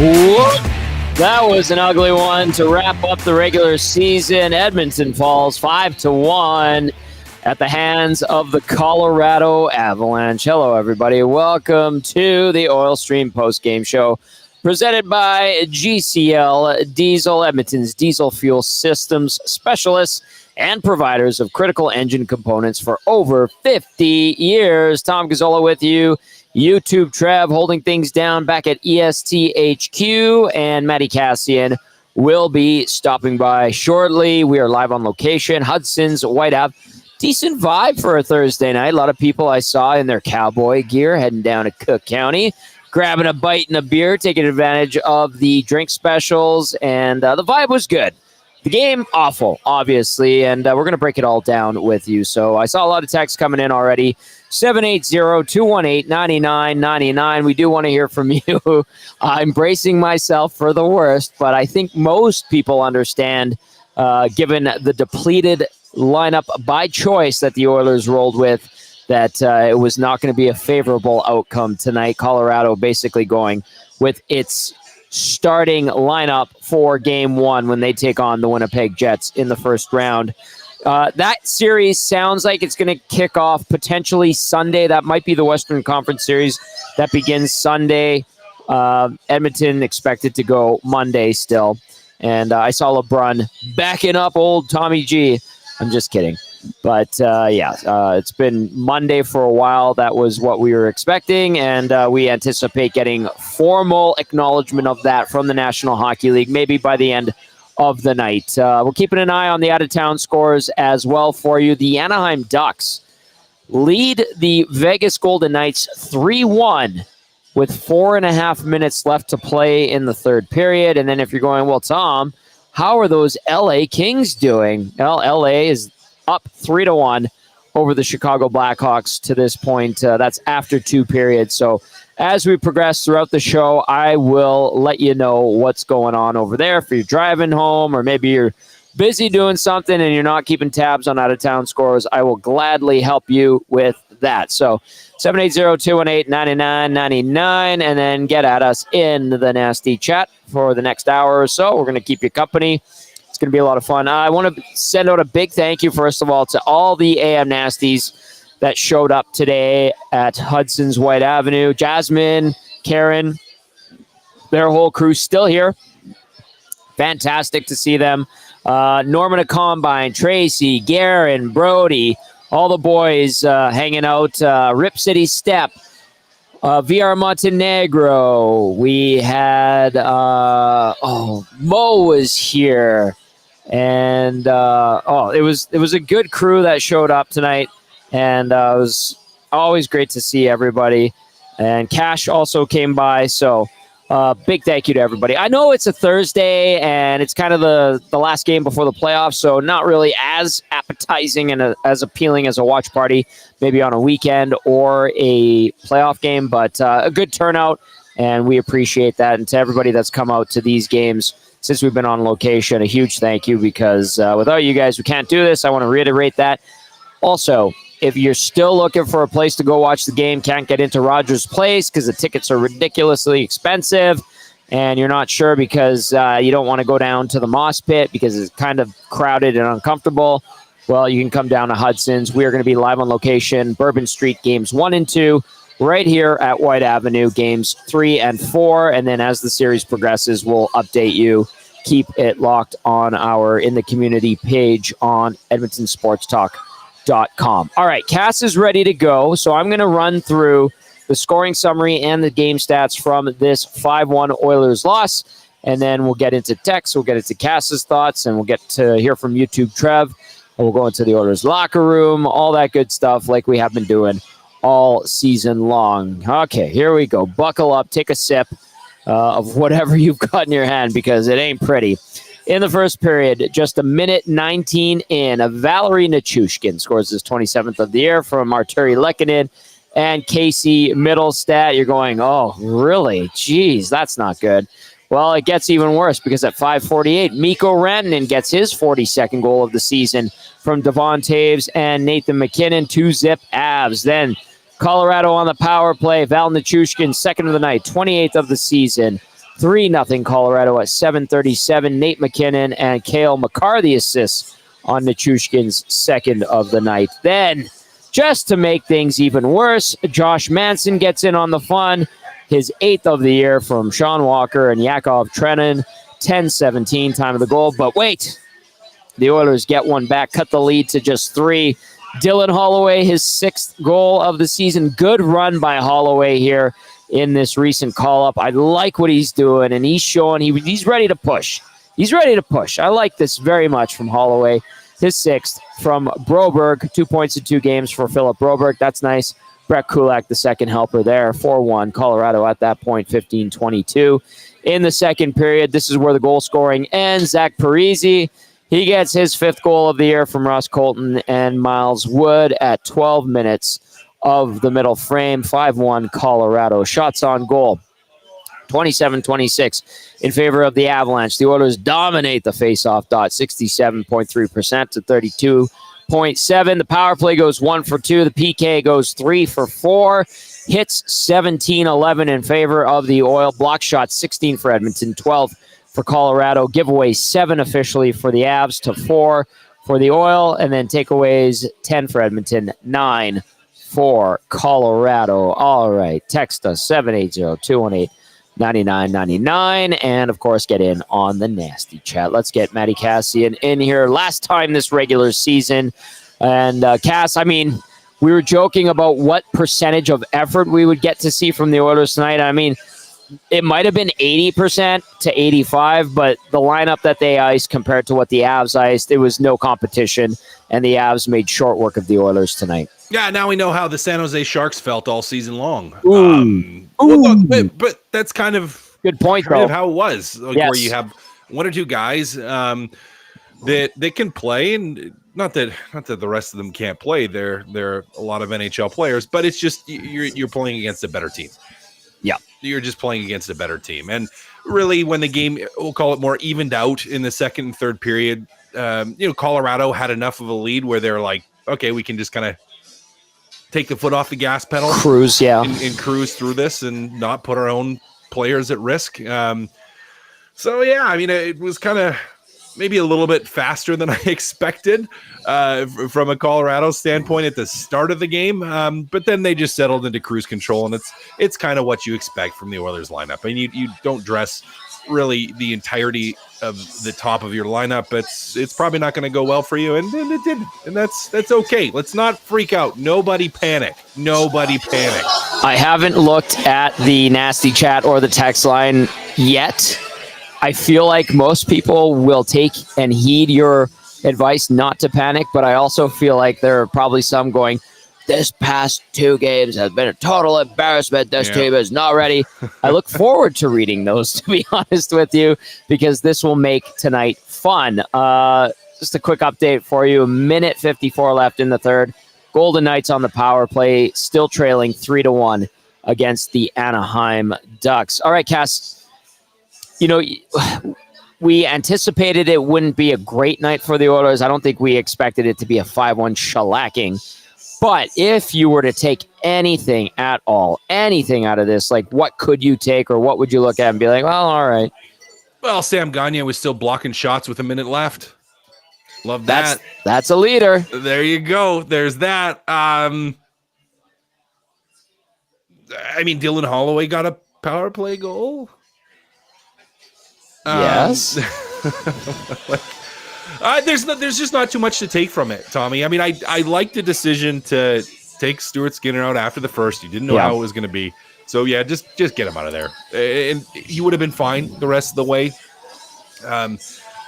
Whoop. That was an ugly one to wrap up the regular season. Edmonton falls 5-1 at the hands of the Colorado Avalanche. Hello, everybody. Welcome to the Oil Stream Postgame Show, presented by GCL Diesel, Edmonton's diesel fuel systems specialists and providers of critical engine components for over 50 years. Tom Gazzola with you. YouTube Trev holding things down back at ESTHQ, and Matt Kassian will be stopping by shortly. We are live on location, Hudson's White Ave. Decent vibe for a Thursday night. A lot of people I saw in their cowboy gear heading down to Cook County, grabbing a bite and a beer, taking advantage of the drink specials, and the vibe was good. The game, awful, obviously, and we're going to break it all down with you. So I saw a lot of texts coming in already. 780-218-9999. We do want to hear from you. I'm bracing myself for the worst, but I think most people understand, given the depleted lineup by choice that the Oilers rolled with, that it was not going to be a favorable outcome tonight. Colorado basically going with its starting lineup for Game 1 when they take on the Winnipeg Jets in the first round. That series sounds like it's going to kick off potentially Sunday. That might be the Western Conference Series that begins Sunday. Edmonton expected to go Monday still. And I saw LeBron backing up old Tommy G. I'm just kidding. But, it's been Monday for a while. That was what we were expecting, and we anticipate getting formal acknowledgement of that from the National Hockey League, maybe by the end of the night. We're keeping an eye on the out-of-town scores as well for you. The Anaheim Ducks lead the Vegas Golden Knights 3-1 with 4.5 minutes left to play in the third period. And then if you're going, well, Tom, how are those LA Kings doing? Well, LA is up 3-1 over the Chicago Blackhawks to this point. That's after 2 periods. So as we progress throughout the show, I will let you know what's going on over there. If you're driving home or maybe you're busy doing something and you're not keeping tabs on out-of-town scores, I will gladly help you with that. So 780-218-9999, and then get at us in the nasty chat for the next hour or so. We're going to keep you company. It's going to be a lot of fun. I want to send out a big thank you, first of all, to all the AM Nasties that showed up today at Hudson's White Avenue. Jasmine, Karen, their whole crew still here. Fantastic to see them. Norman at Combine, Tracy, Garen, Brody, all the boys hanging out. Rip City Step, VR Montenegro. We had, Mo was here. And, it was a good crew that showed up tonight. And it was always great to see everybody. And Cash also came by. So big thank you to everybody. I know it's a Thursday and it's kind of the last game before the playoffs. So not really as appetizing and as appealing as a watch party, maybe on a weekend or a playoff game. But a good turnout. And we appreciate that. And to everybody that's come out to these games since we've been on location, a huge thank you, because without you guys, we can't do this. I want to reiterate that. Also, if you're still looking for a place to go watch the game, can't get into Rogers Place because the tickets are ridiculously expensive, and you're not sure because you don't want to go down to the Moss Pit because it's kind of crowded and uncomfortable, well, you can come down to Hudson's. We are going to be live on location, Bourbon Street, games 1 and 2, right here at White Avenue, games 3 and 4, and then as the series progresses, we'll update you. Keep it locked on our In the Community page on EdmontonSportsTalk.com. All right, Cass is ready to go, so I'm going to run through the scoring summary and the game stats from this 5-1 Oilers loss, and then we'll get into text, we'll get into Cass's thoughts, and we'll get to hear from YouTube Trev, and we'll go into the Oilers locker room, all that good stuff like we have been doing all season long. Okay, here we go. Buckle up, take a sip of whatever you've got in your hand, because it ain't pretty. In the first period, just a minute 19 in, Valerie Nichushkin scores his 27th of the year from Arturi Lehkonen and Casey Middlestat. You're going, oh, really? Jeez, that's not good. Well, it gets even worse, because at 5:48, Mikko Rantanen gets his 42nd goal of the season from Devon Taves and Nathan McKinnon, 2-zip Avs. Then Colorado on the power play. Val Nichushkin, second of the night, 28th of the season 3-0 Colorado at 7:37. Nate McKinnon and Cale Makar the assists on Nichushkin's second of the night. Then, just to make things even worse, Josh Manson gets in on the fun. His 8th of the year from Sean Walker and Yakov Trenin. 10-17 time of the goal. But wait, the Oilers get one back, cut the lead to just 3. Dylan Holloway, his 6th goal of the season. Good run by Holloway here in this recent call-up. I like what he's doing, and he's showing he's ready to push. He's ready to push. I like this very much from Holloway. His 6th from Broberg. 2 points in 2 games for Philip Broberg. That's nice. Brett Kulak, the second helper there. 4-1. Colorado at that point, 15-22. In the second period, this is where the goal scoring ends. Zach Parise, he gets his 5th goal of the year from Ross Colton and Miles Wood at 12 minutes of the middle frame. 5-1 Colorado. Shots on goal. 27-26 in favor of the Avalanche. The Oilers dominate the faceoff dot, 67.3% to 32.7. The power play goes 1 for 2. The PK goes 3 for 4. Hits 17-11 in favor of the Oil. Block shots 16 for Edmonton, 12 for Colorado. Giveaways 7 officially for the Avs to 4 for the Oil. And then takeaways 10 for Edmonton, 9 for Colorado. All right. Text us 780-218-9999. And, of course, get in on the nasty chat. Let's get Matt Kassian in here. Last time this regular season. And, Cass, I mean, we were joking about what percentage of effort we would get to see from the Oilers tonight. I mean, it might have been 80% to 85%, but the lineup that they iced compared to what the Avs iced, it was no competition, and the Avs made short work of the Oilers tonight. Yeah, now we know how the San Jose Sharks felt all season long. Ooh. Well, look, but that's kind of good point, kind though. of how it was, like, yes. Where you have 1 or 2 guys that they can play, and not that the rest of them can't play. They're a lot of NHL players, but it's just you're playing against a better team. Yeah, you're just playing against a better team, and really, when the game, we'll call it, more evened out in the second and third period, Colorado had enough of a lead where they're like, okay, we can just kind of take the foot off the gas pedal, cruise, and cruise through this, and not put our own players at risk. So yeah, I mean, it was kind of maybe a little bit faster than I expected from a Colorado standpoint at the start of the game. But then they just settled into cruise control, and it's kind of what you expect from the Oilers lineup. I mean, you don't dress really the entirety of the top of your lineup. It's probably not going to go well for you, and it didn't. And that's okay. Let's not freak out. Nobody panic. I haven't looked at the nasty chat or the text line yet. I feel like most people will take and heed your advice not to panic, but I also feel like there are probably some going, this past 2 games has been a total embarrassment. This team is not ready. I look forward to reading those, to be honest with you, because this will make tonight fun. Just a quick update for you. 1:54 left in the third. Golden Knights on the power play, still trailing 3-1 against the Anaheim Ducks. All right, Cass. We anticipated it wouldn't be a great night for the Oilers. I don't think we expected it to be a 5-1 shellacking. But if you were to take anything at all, anything out of this, like what could you take or what would you look at and be like, well, all right. Well, Sam Gagner was still blocking shots with a minute left. Love that. That's a leader. There you go. There's that. I mean, Dylan Holloway got a power play goal. Yes. There's just not too much to take from it, Tommy. I mean, I like the decision to take Stuart Skinner out after the first. You didn't know how it was going to be. So, yeah, just get him out of there. And he would have been fine the rest of the way.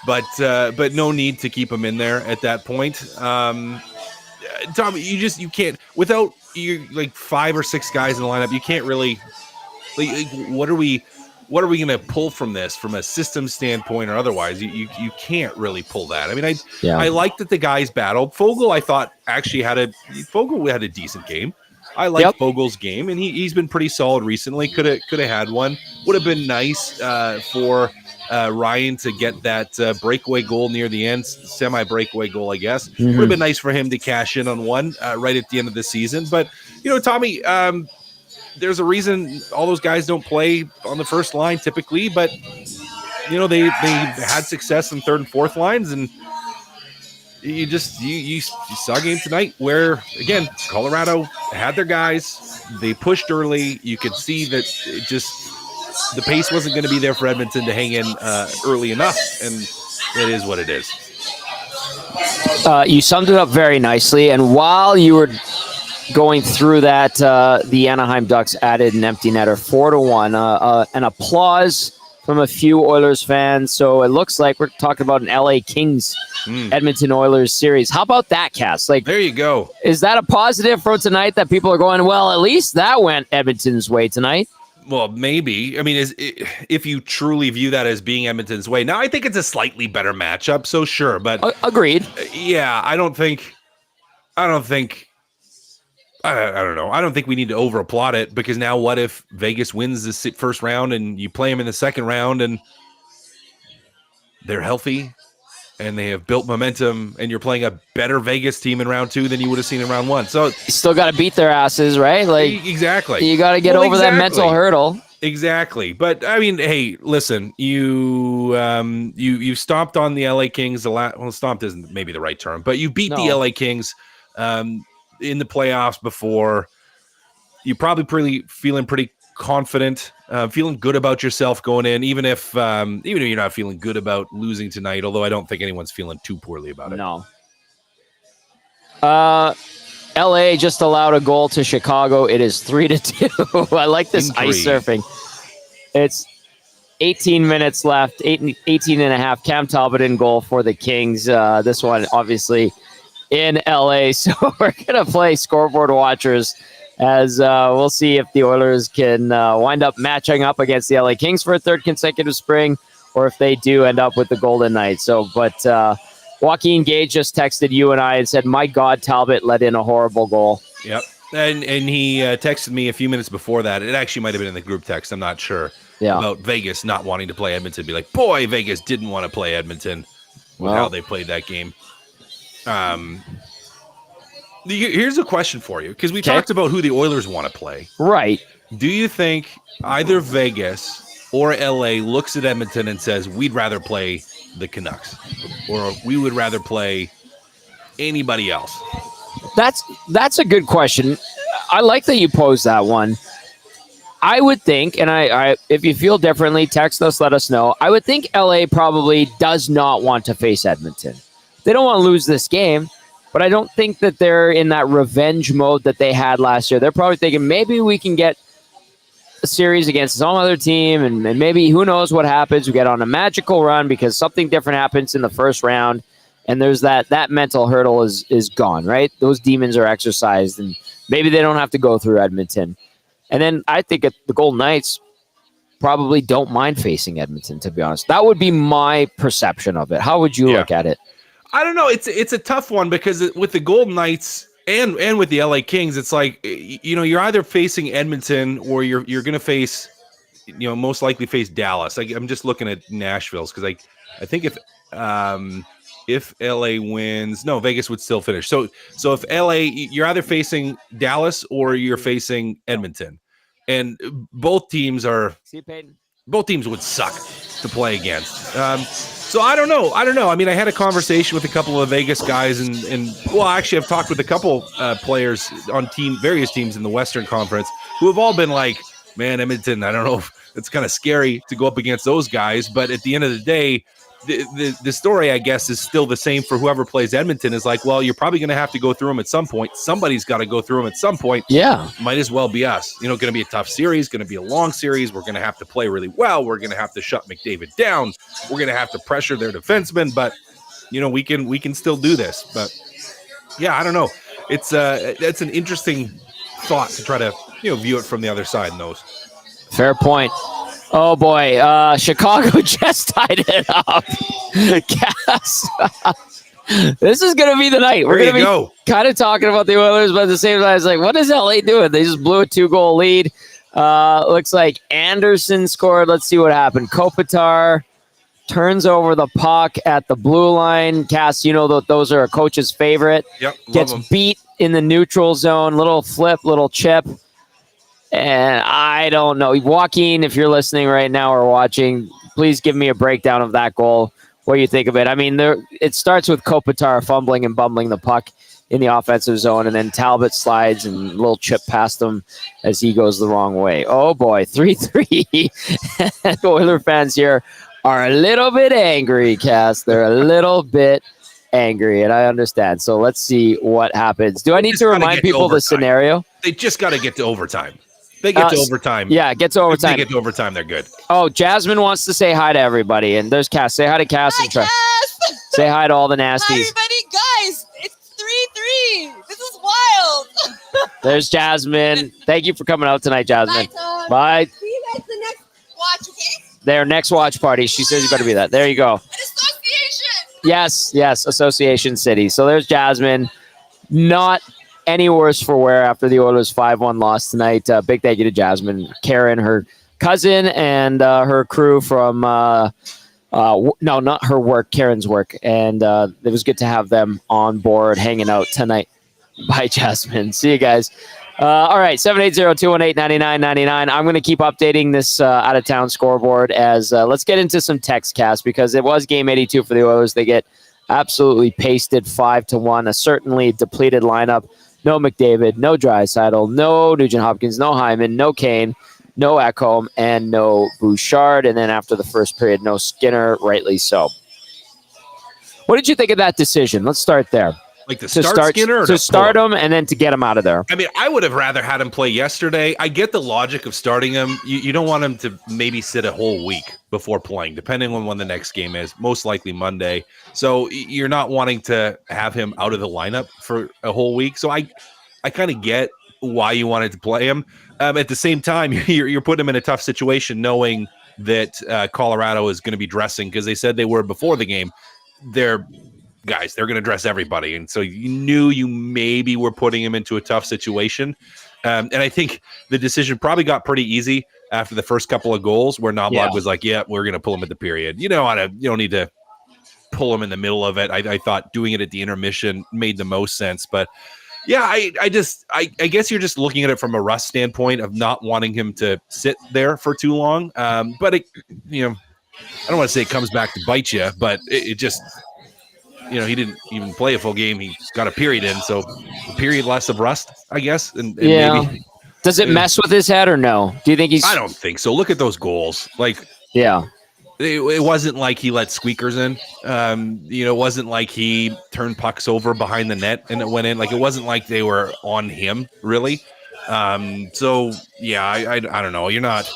But no need to keep him in there at that point. Tommy, you can't, without you like 5 or 6 guys in the lineup, you can't really, like what are we going to pull from this from a system standpoint or otherwise? You can't really pull that. I mean, I like that the guys battled. Fogel, I thought, actually had a decent game. I like Fogel's game, and he's been pretty solid recently. Could have had one. Would have been nice for Ryan to get that breakaway goal near the end, semi-breakaway goal, I guess. Mm-hmm. Would have been nice for him to cash in on one right at the end of the season. But, Tommy, there's a reason all those guys don't play on the first line typically, but they had success in third and fourth lines, and you saw a game tonight where, again, Colorado had their guys. They pushed early. You could see that the pace wasn't going to be there for Edmonton to hang in early enough, and it is what it is. You summed it up very nicely, and while you were going through that, the Anaheim Ducks added an empty netter 4-1. An applause from a few Oilers fans. So it looks like we're talking about an LA Kings Edmonton Oilers series. How about that, Cass? Like, there you go. Is that a positive for tonight that people are going, well, at least that went Edmonton's way tonight? Well, maybe. I mean, if you truly view that as being Edmonton's way. Now, I think it's a slightly better matchup, so sure. But agreed. Yeah, I don't know. I don't think we need to over applaud it, because now what if Vegas wins the first round and you play them in the second round and they're healthy and they have built momentum and you're playing a better Vegas team in round 2 than you would have seen in round 1. So you still got to beat their asses, right? Like, exactly. You got to get over that mental hurdle. Exactly. But I mean, hey, listen, you stomped on the LA Kings stomped isn't maybe the right term, but you beat the LA Kings in the playoffs before. You're probably feeling pretty confident, feeling good about yourself going in, even if you're not feeling good about losing tonight, although I don't think anyone's feeling too poorly about it. No. LA just allowed a goal to Chicago. It is 3-2. I like this ice surfing. It's 18 minutes left, 18 and a half. Cam Talbot in goal for the Kings. This one, obviously, in LA. So we're going to play scoreboard watchers as we'll see if the Oilers can wind up matching up against the LA Kings for a third consecutive spring, or if they do end up with the Golden Knights. So, but Joaquin Gage just texted you and I and said, my God, Talbot let in a horrible goal. Yep. And he texted me a few minutes before that. It actually might have been in the group text. I'm not sure. Yeah. About Vegas not wanting to play Edmonton. Be like, boy, Vegas didn't want to play Edmonton with how they played that game. Here's a question for you, because we talked about who the Oilers want to play. Right. Do you think either Vegas or LA looks at Edmonton and says, we'd rather play the Canucks, or we would rather play anybody else? That's a good question. I like that you posed that one. I would think, and I if you feel differently, text us, let us know. I would think LA probably does not want to face Edmonton. They don't want to lose this game, but I don't think that they're in that revenge mode that they had last year. They're probably thinking maybe we can get a series against some other team, and maybe who knows what happens. We get on a magical run because something different happens in the first round, and there's that mental hurdle is gone, right? Those demons are exercised, and maybe they don't have to go through Edmonton. And then I think the Golden Knights probably don't mind facing Edmonton, to be honest. That would be my perception of it. How would you look at it? I don't know. It's a tough one, because with the Golden Knights and with the LA Kings, it's like, you're either facing Edmonton or you're going to face, most likely face Dallas. I'm just looking at Nashville's, because I think if LA wins, no, Vegas would still finish. So if LA, you're either facing Dallas or you're facing Edmonton, and both teams would suck to play against. So I don't know. I mean, I had a conversation with a couple of Vegas guys, and actually, I've talked with a couple players on various teams in the Western Conference who have all been like, man, Edmonton, I don't know if it's kind of scary to go up against those guys. But at the end of the day, the story, I guess, is still the same for whoever plays Edmonton. Is like, well, you're probably going to have to go through them at some point. Somebody's got to go through them at some point. Yeah. Might as well be us. Going to be a tough series, going to be a long series. We're going to have to play really well. We're going to have to shut McDavid down. We're going to have to pressure their defensemen, but we can still do this. But yeah, I don't know. It's an interesting thought to try to view it from the other side in those. Fair point. Oh boy, Chicago just tied it up. This is going to be the night. We're going to be kind of talking about the Oilers, but at the same time, it's like, what is LA doing? They just blew a 2-goal lead. Looks like Anderson scored. Let's see what happened. Kopitar turns over the puck at the blue line. Cass, those are a coach's favorite. Yep, gets beat in the neutral zone. Little flip, little chip. And I don't know. Joaquin, if you're listening right now or watching, please give me a breakdown of that goal. What do you think of it? I mean, it starts with Kopitar fumbling and bumbling the puck in the offensive zone, and then Talbot slides and a little chip past him as he goes the wrong way. Oh, boy, 3-3. Oiler fans here are a little bit angry, Cass. They're a little bit angry, and I understand. So let's see what happens. Do I need to remind people the scenario? They just got to get to overtime. They get to overtime. Yeah, get to overtime. If they get to overtime, they're good. Oh, Jasmine wants to say hi to everybody, and there's Cass. Say hi to Cass and Trev. Say hi to all the nasties. Hi, everybody. Guys, it's 3-3. This is wild. There's Jasmine. Thank you for coming out tonight, Jasmine. Bye, Tom. Bye. See you guys the next watch, okay? Their next watch party. She says you better be that. There you go. An association. Yes, Association City. So there's Jasmine. Not any worse for wear after the Oilers 5-1 loss tonight. Big thank you to Jasmine, Karen, her cousin, and her crew from no, not her work, Karen's work. And it was good to have them on board hanging out tonight. Bye, Jasmine. See you guys. All right, 780-218-9999. I'm going to keep updating this out-of-town scoreboard as let's get into some text cast because it was game 82 for the Oilers. They get absolutely pasted 5-1, a certainly depleted lineup. No McDavid, no Draisaitl, no Nugent-Hopkins, no Hyman, no Kane, no Ekholm, and no Bouchard. And then after the first period, no Skinner, rightly so. What did you think of that decision? Let's start there. Like to start Skinner or to start him and then to get him out of there? I mean, I would have rather had him play yesterday. I get the logic of starting him. You don't want him to maybe sit a whole week before playing, depending on when the next game is, most likely Monday. So you're not wanting to have him out of the lineup for a whole week. So I kind of get why you wanted to play him. At the same time, you're putting him in a tough situation knowing that Colorado is going to be dressing because they said they were before the game. They're going to dress everybody. And so you knew you maybe were putting him into a tough situation. And I think the decision probably got pretty easy after the first couple of goals where Noblock was like, yeah, we're going to pull him at the period. You don't need to pull him in the middle of it. I thought doing it at the intermission made the most sense. But yeah, I guess you're just looking at it from a Russ standpoint of not wanting him to sit there for too long. But I don't want to say it comes back to bite you, but it just, he didn't even play a full game. He got a period in, so a period less of rust, I guess. And maybe, does it mess with his head or no? Do you think he's? I don't think so. Look at those goals. It wasn't like he let squeakers in. It wasn't like he turned pucks over behind the net and it went in. Like it wasn't like they were on him really. So yeah, I don't know. You're not.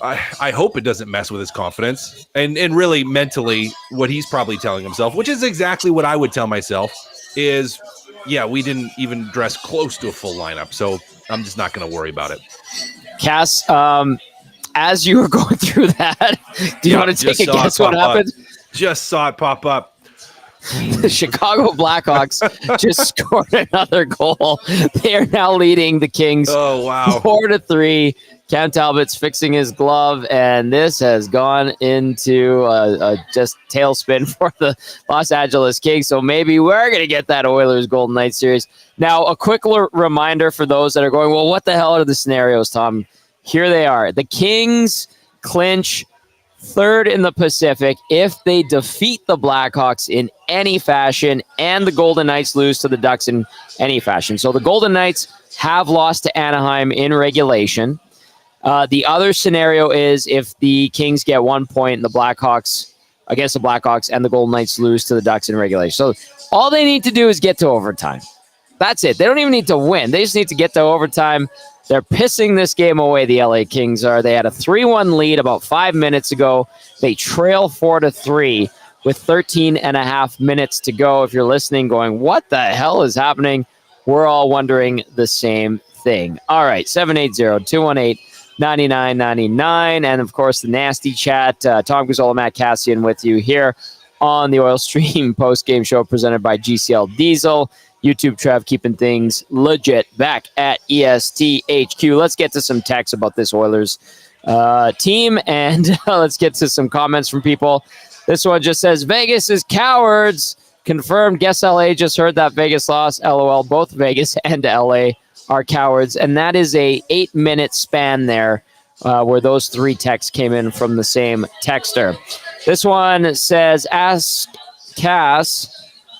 I hope it doesn't mess with his confidence and really mentally what he's probably telling himself, which is exactly what I would tell myself is, yeah, we didn't even dress close to a full lineup. So I'm just not going to worry about it. Cass, as you were going through that, do you want to take a guess what happened? Just saw it pop up. The Chicago Blackhawks just scored another goal. They are now leading the Kings 4-3. Cam Talbot's fixing his glove, and this has gone into a just tailspin for the Los Angeles Kings. So maybe we're going to get that Oilers Golden Knights series. Now, a quick reminder for those that are going, well, what the hell are the scenarios, Tom? Here they are. The Kings clinch third in the Pacific if they defeat the Blackhawks in any fashion, and the Golden Knights lose to the Ducks in any fashion. So the Golden Knights have lost to Anaheim in regulation. The other scenario is if the Kings get 1 point and the Blackhawks against the Blackhawks and the Golden Knights lose to the Ducks in regulation. So all they need to do is get to overtime. That's it. They don't even need to win. They just need to get to overtime. They're pissing this game away, the LA Kings are. They had a 3-1 lead about 5 minutes ago. They trail 4-3 with 13 and a half minutes to go. If you're listening going, what the hell is happening? We're all wondering the same thing. All right, 780-218-9999. And, of course, the nasty chat. Tom Gazzola, Matt Cassian with you here on the Oil Stream post-game show presented by GCL Diesel. YouTube Trev keeping things legit back at ESTHQ. Let's get to some text about this Oilers team, and let's get to some comments from people. This one just says, Vegas is cowards. Confirmed. Guess LA just heard that Vegas loss. LOL. Both Vegas and LA are cowards. And that is a 8-minute span there where those 3 texts came in from the same texter. This one says, ask Cass.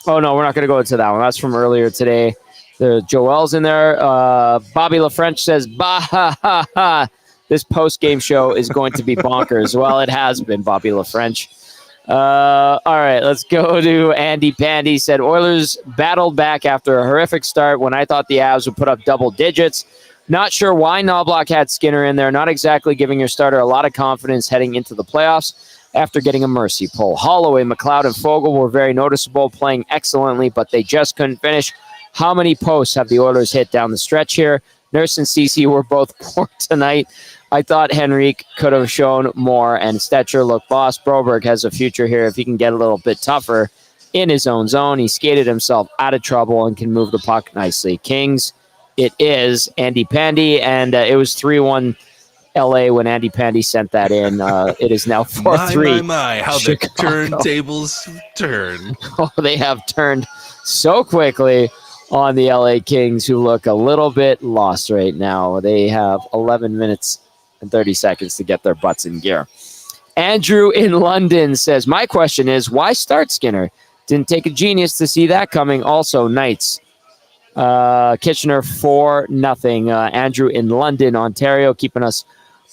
Oh, no, we're not going to go into that one. That's from earlier today. The Joel's in there. Bobby LaFrench says, bah, ha, ha, ha. This post-game show is going to be bonkers. Well, it has been, Bobby LaFrench. All right, let's go to Andy Pandy. Said, Oilers battled back after a horrific start when I thought the Avs would put up double digits. Not sure why Noblock had Skinner in there. Not exactly giving your starter a lot of confidence heading into the playoffs after getting a mercy pull. Holloway, McLeod, and Fogle were very noticeable, playing excellently, but they just couldn't finish. How many posts have the Oilers hit down the stretch here? Nurse and Cece were both poor tonight. I thought Henrique could have shown more, and Stetcher looked lost. Broberg has a future here if he can get a little bit tougher in his own zone. He skated himself out of trouble and can move the puck nicely. Kings, it is Andy Pandy, and it was 3-1 LA when Andy Pandy sent that in. It is now 4-3. My, how Chicago. The turntables turn. Oh, they have turned so quickly on the LA Kings, who look a little bit lost right now. They have 11 minutes and 30 seconds to get their butts in gear. Andrew in London says, my question is, why start Skinner? Didn't take a genius to see that coming. Also, Knights. Kitchener 4-0. Andrew in London, Ontario, keeping us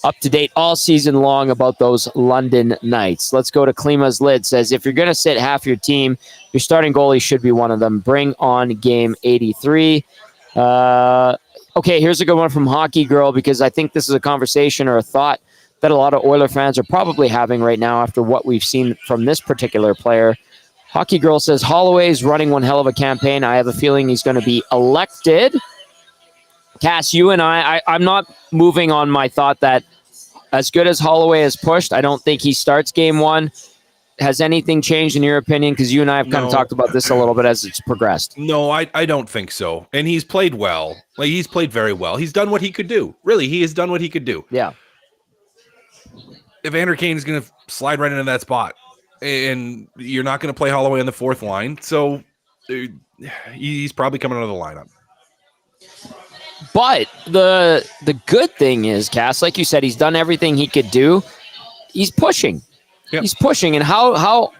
up to date all season long about those London Knights. Let's go to Klima's Lid. Says, if you're going to sit half your team, your starting goalie should be one of them. Bring on game 83. Okay, here's a good one from Hockey Girl, because I think this is a conversation or a thought that a lot of Oiler fans are probably having right now after what we've seen from this particular player. Hockey Girl says, Holloway is running one hell of a campaign. I have a feeling he's going to be elected. Cass, you and I'm not moving on my thought that as good as Holloway has pushed, I don't think he starts game 1. Has anything changed in your opinion? Because you and I have kind of talked about this a little bit as it's progressed. No, I don't think so. And he's played well. Like, he's played very well. He's done what he could do. Really, he has done what he could do. Yeah. If Andrew Kane is going to slide right into that spot, and you're not going to play Holloway on the 4th line, so he's probably coming out of the lineup. But the good thing is, Cass, like you said, he's done everything he could do. He's pushing. Yep. He's pushing. And how,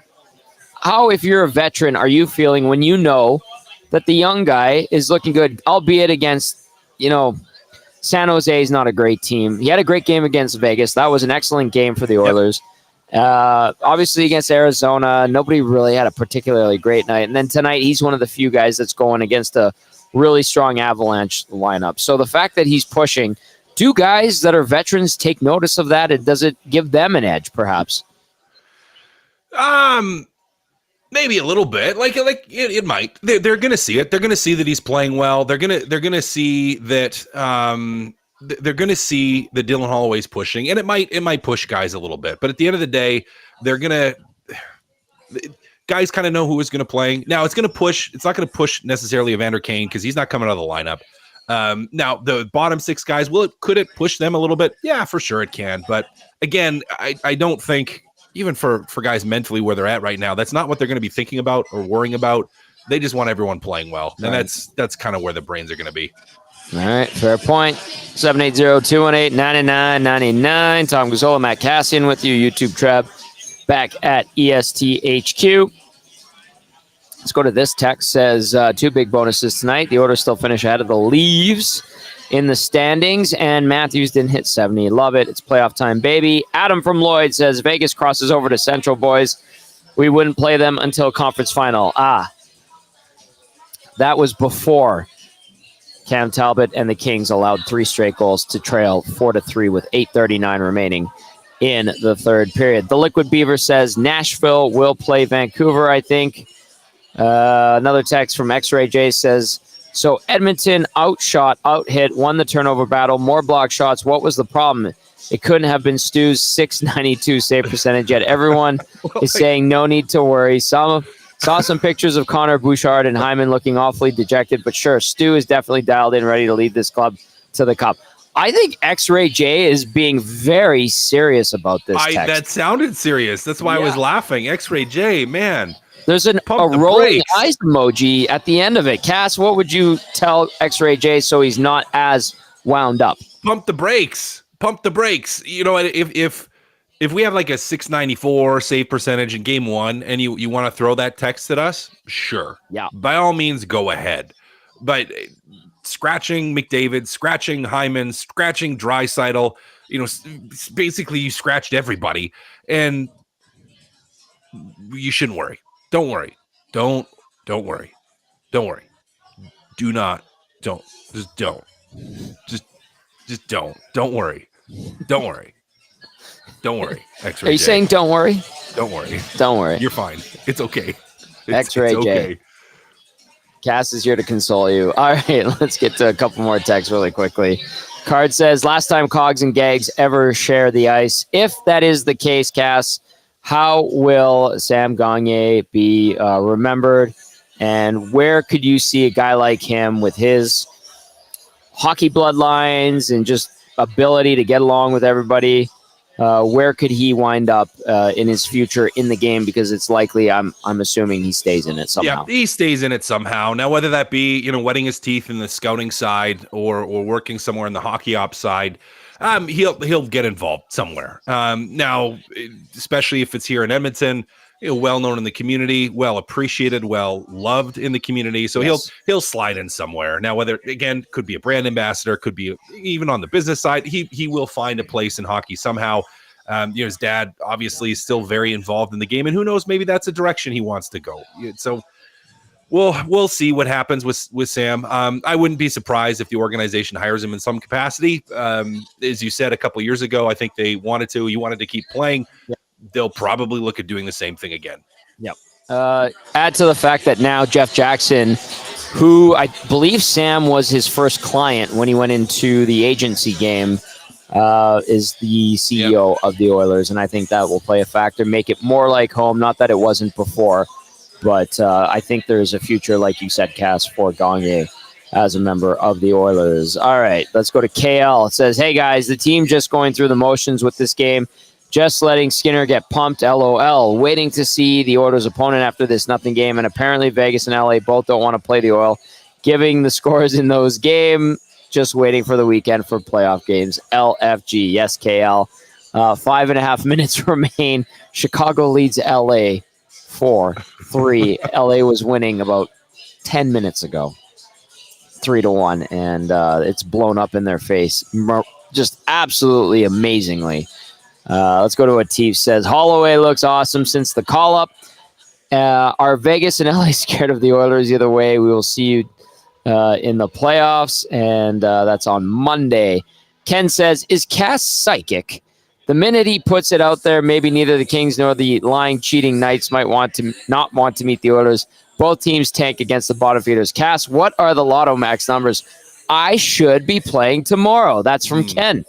if you're a veteran, are you feeling when you know that the young guy is looking good, albeit against, San Jose is not a great team. He had a great game against Vegas. That was an excellent game for the Oilers. Yep. Obviously against Arizona, nobody really had a particularly great night. And then tonight, he's one of the few guys that's going against a really strong Avalanche lineup. So the fact that he's pushing, do guys that are veterans take notice of that? And does it give them an edge, perhaps? Maybe a little bit. Like it might. They're going to see it. They're going to see that he's playing well. They're going to see that. They're going to see that Dylan Holloway's pushing, and it might push guys a little bit. But at the end of the day, they're going to. Guys kind of know who is going to play. Now it's going to push. It's not going to push necessarily Evander Kane because he's not coming out of the lineup. Now the bottom 6 guys, could it push them a little bit? Yeah, for sure it can. But again, I don't think even for guys mentally where they're at right now, that's not what they're going to be thinking about or worrying about. They just want everyone playing well, and that's kind of where the brains are going to be. All right, fair point. 780-218-9999. Tom Gazzola, Matt Cassian with you. YouTube Trev back at ESTHQ. Let's go to this text. Says 2 big bonuses tonight. The Oilers still finish ahead of the Leafs in the standings, and Matthews didn't hit 70. Love it. It's playoff time, baby. Adam from Lloyd says Vegas crosses over to Central, boys. We wouldn't play them until conference final. That was before Cam Talbot and the Kings allowed 3 straight goals to trail 4-3 with 8:39 remaining in the 3rd period. The Liquid Beaver says Nashville will play Vancouver, I think. Another text from X-Ray J says, so Edmonton outshot, out-hit, won the turnover battle, more block shots. What was the problem? It couldn't have been Stu's .692 save percentage, yet everyone is saying no need to worry. Saw some pictures of Connor Bouchard and Hyman looking awfully dejected, but sure, Stu is definitely dialed in, ready to lead this club to the cup. I think X-Ray J is being very serious about this text. That sounded serious. That's why I was laughing. X-Ray J, man. There's a the rolling brakes. eyes emoji at the end of it. Cass, what would you tell X-Ray J so he's not as wound up? Pump the brakes. Pump the brakes. You know, if we have like a 694 save percentage in game 1 and you want to throw that text at us, sure. Yeah. By all means, go ahead. But scratching McDavid, scratching Hyman, scratching Draisaitl, you know, basically you scratched everybody, and you shouldn't worry. Don't worry. Don't worry. Don't worry. Do not. Don't. Just don't. Just don't. Don't worry. Don't worry. Don't worry. X-Ray Are you J. saying don't worry? Don't worry. Don't worry. You're fine. It's okay. X-Ray it's J. okay. Cass is here to console you. All right, let's get to a couple more texts really quickly. Card says, last time Cogs and Gags ever share the ice. If that is the case, Cass, how will Sam Gagner be remembered? And where could you see a guy like him with his hockey bloodlines and just ability to get along with everybody? Where could he wind up in his future in the game? Because it's likely, I'm assuming he stays in it somehow. Yeah, he stays in it somehow. Now, whether that be, you know, wetting his teeth in the scouting side or working somewhere in the hockey ops side, he'll get involved somewhere. Now, especially if it's here in Edmonton, you know, well known in the community, well appreciated, well loved in the community. So Yes. he'll slide in somewhere. Now, whether again could be a brand ambassador, could be even on the business side, he will find a place in hockey somehow. You know, his dad obviously is still very involved in the game, and who knows, maybe that's a direction he wants to go. So we'll see what happens with Sam. I wouldn't be surprised if the organization hires him in some capacity. As you said a couple of years ago, I think he wanted to keep playing. Yeah. They'll probably look at doing the same thing again. Yep. Add to the fact that now Jeff Jackson, who I believe Sam was his first client when he went into the agency game, is the CEO of the Oilers, and I think that will play a factor, make it more like home. Not that it wasn't before, but I think there's a future, like you said, Cass, for Gagner as a member of the Oilers. All right, let's go to KL. It says, hey guys, the team just going through the motions with this game. Just letting Skinner get pumped, LOL. Waiting to see the Oilers' opponent after this nothing game, and apparently Vegas and LA both don't want to play the Oil. Giving the scores in those games, just waiting for the weekend for playoff games. LFG, yes, KL. 5.5 minutes remain. Chicago leads LA 4-3. LA was winning about 10 minutes ago, 3-1, and it's blown up in their face, just absolutely amazingly. Let's go to what Teef says. Holloway looks awesome since the call-up. Are Vegas and LA scared of the Oilers? Either way, we will see you in the playoffs, and that's on Monday. Ken says, is Cass psychic? The minute he puts it out there, maybe neither the Kings nor the lying, cheating Knights might not want to meet the Oilers. Both teams tank against the bottom feeders. Cass, what are the Lotto Max numbers? I should be playing tomorrow. That's from Ken.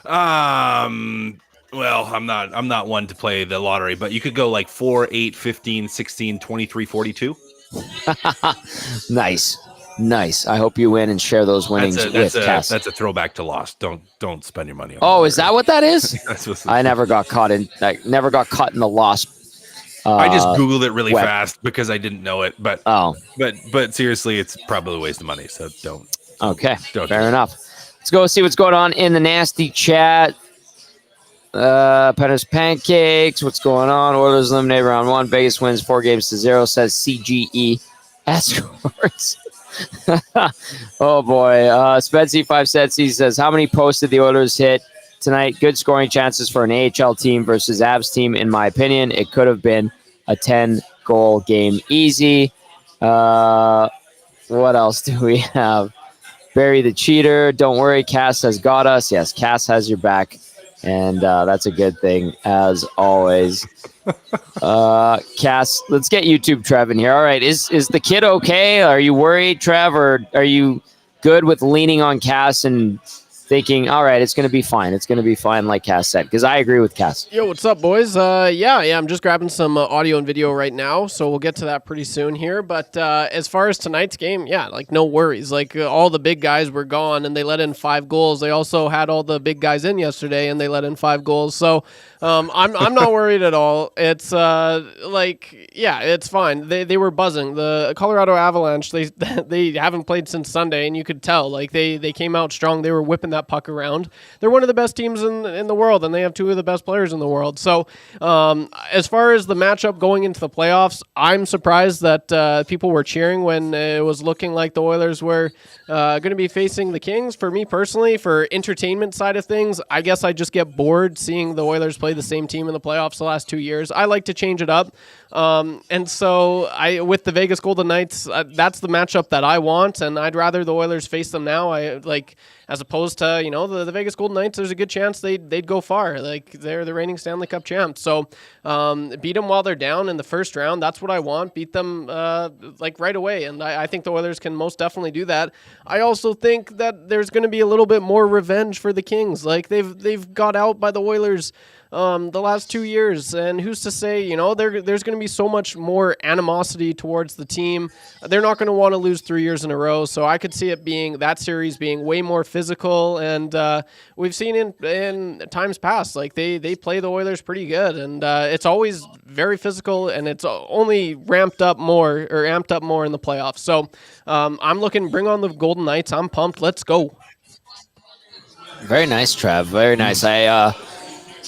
Well, I'm not one to play the lottery, but you could go like 4, 8, 15, 16, 23, 42. Nice. I hope you win and share those winnings with Cass. That's a throwback to Lost. Don't spend your money on. Oh, is that what that is? I never got caught in the Lost. I just Googled it really fast because I didn't know it, but seriously, it's probably a waste of money. So don't. Okay, fair enough. Let's go see what's going on in the nasty chat. Penner's Pancakes, what's going on? Oilers eliminate round 1. Vegas wins 4-0, says CGE Escorts. Oh boy. Spency 5 sets. He says, how many posts did the Oilers hit tonight? Good scoring chances for an AHL team versus Avs team, in my opinion. It could have been a 10-goal game easy. What else do we have? Bury the cheater. Don't worry, Cass has got us. Yes, Cass has your back, and that's a good thing, as always. Cass, let's get YouTube Trev in here. All right, is the kid okay? Are you worried, Trev, or are you good with leaning on Cass and thinking, all right, it's going to be fine. It's going to be fine, like Cass said, because I agree with Cass. Yo, what's up, boys? Yeah, I'm just grabbing some audio and video right now, so we'll get to that pretty soon here. But as far as tonight's game, yeah, like no worries. Like all the big guys were gone, and they let in 5 goals. They also had all the big guys in yesterday, and they let in 5 goals. So I'm not worried at all. It's it's fine. They were buzzing. The Colorado Avalanche, they haven't played since Sunday, and you could tell. Like they came out strong. They were whipping that puck around. They're one of the best teams in the world, and they have 2 of the best players in the world. So as far as the matchup going into the playoffs, I'm surprised that people were cheering when it was looking like the Oilers were going to be facing the Kings. For me personally, for entertainment side of things, I guess I just get bored seeing the Oilers play the same team in the playoffs the last 2 years. I like to change it up. And so with the Vegas Golden Knights, that's the matchup that I want, and I'd rather the Oilers face them now. As opposed to, the Vegas Golden Knights, there's a good chance they'd go far. Like, they're the reigning Stanley Cup champs. So beat them while they're down in the first round. That's what I want. Beat them right away. And I think the Oilers can most definitely do that. I also think that there's going to be a little bit more revenge for the Kings. Like, they've got out by the Oilers the last 2 years, and who's to say, there's going to be so much more animosity towards the team. They're not going to want to lose 3 years in a row, so I could see that series being way more physical, and we've seen in times past, like they play the Oilers pretty good, and it's always very physical, and it's only amped up more in the playoffs. So I'm looking, bring on the Golden Knights. I'm pumped. Let's go. Very nice, Trev. Very nice. I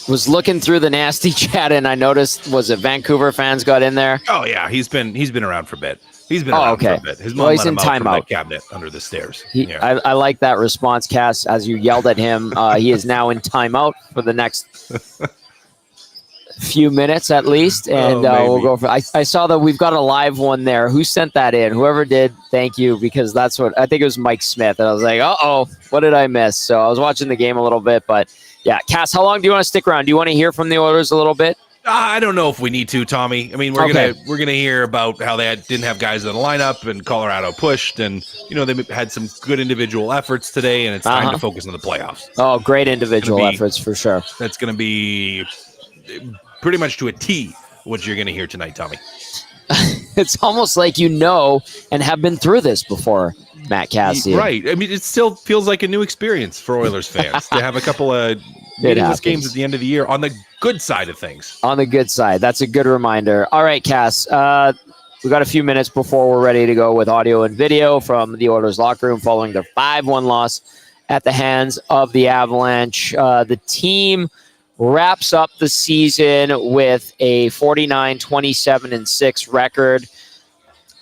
was looking through the nasty chat, and I noticed, was it Vancouver fans got in there? Oh yeah, he's been around for a bit. He's been around for a bit. His mom he's let in him out from timeout. that cabinet under the stairs. I like that response, Cass, as you yelled at him. He is now in timeout for the next few minutes at least, and we'll go for. I saw that we've got a live one there. Who sent that in? Whoever did, thank you, because that's what I think it was. Mike Smith, and I was like, what did I miss? So I was watching the game a little bit, but yeah, Cass, how long do you want to stick around? Do you want to hear from the Oilers a little bit? I don't know if we need to, Tommy. I mean, we're gonna hear about how they didn't have guys in the lineup, and Colorado pushed, and they had some good individual efforts today, and it's time to focus on the playoffs. Oh, great individual efforts for sure. That's going to be pretty much to a T what you're going to hear tonight, Tommy. It's almost like and have been through this before, Matt Cassian. Right. I mean, it still feels like a new experience for Oilers fans to have a couple of meaningless games at the end of the year on the good side of things. On the good side. That's a good reminder. All right, Cass. We got a few minutes before we're ready to go with audio and video from the Oilers locker room following their 5-1 loss at the hands of the Avalanche. The team wraps up the season with a 49-27-6 record.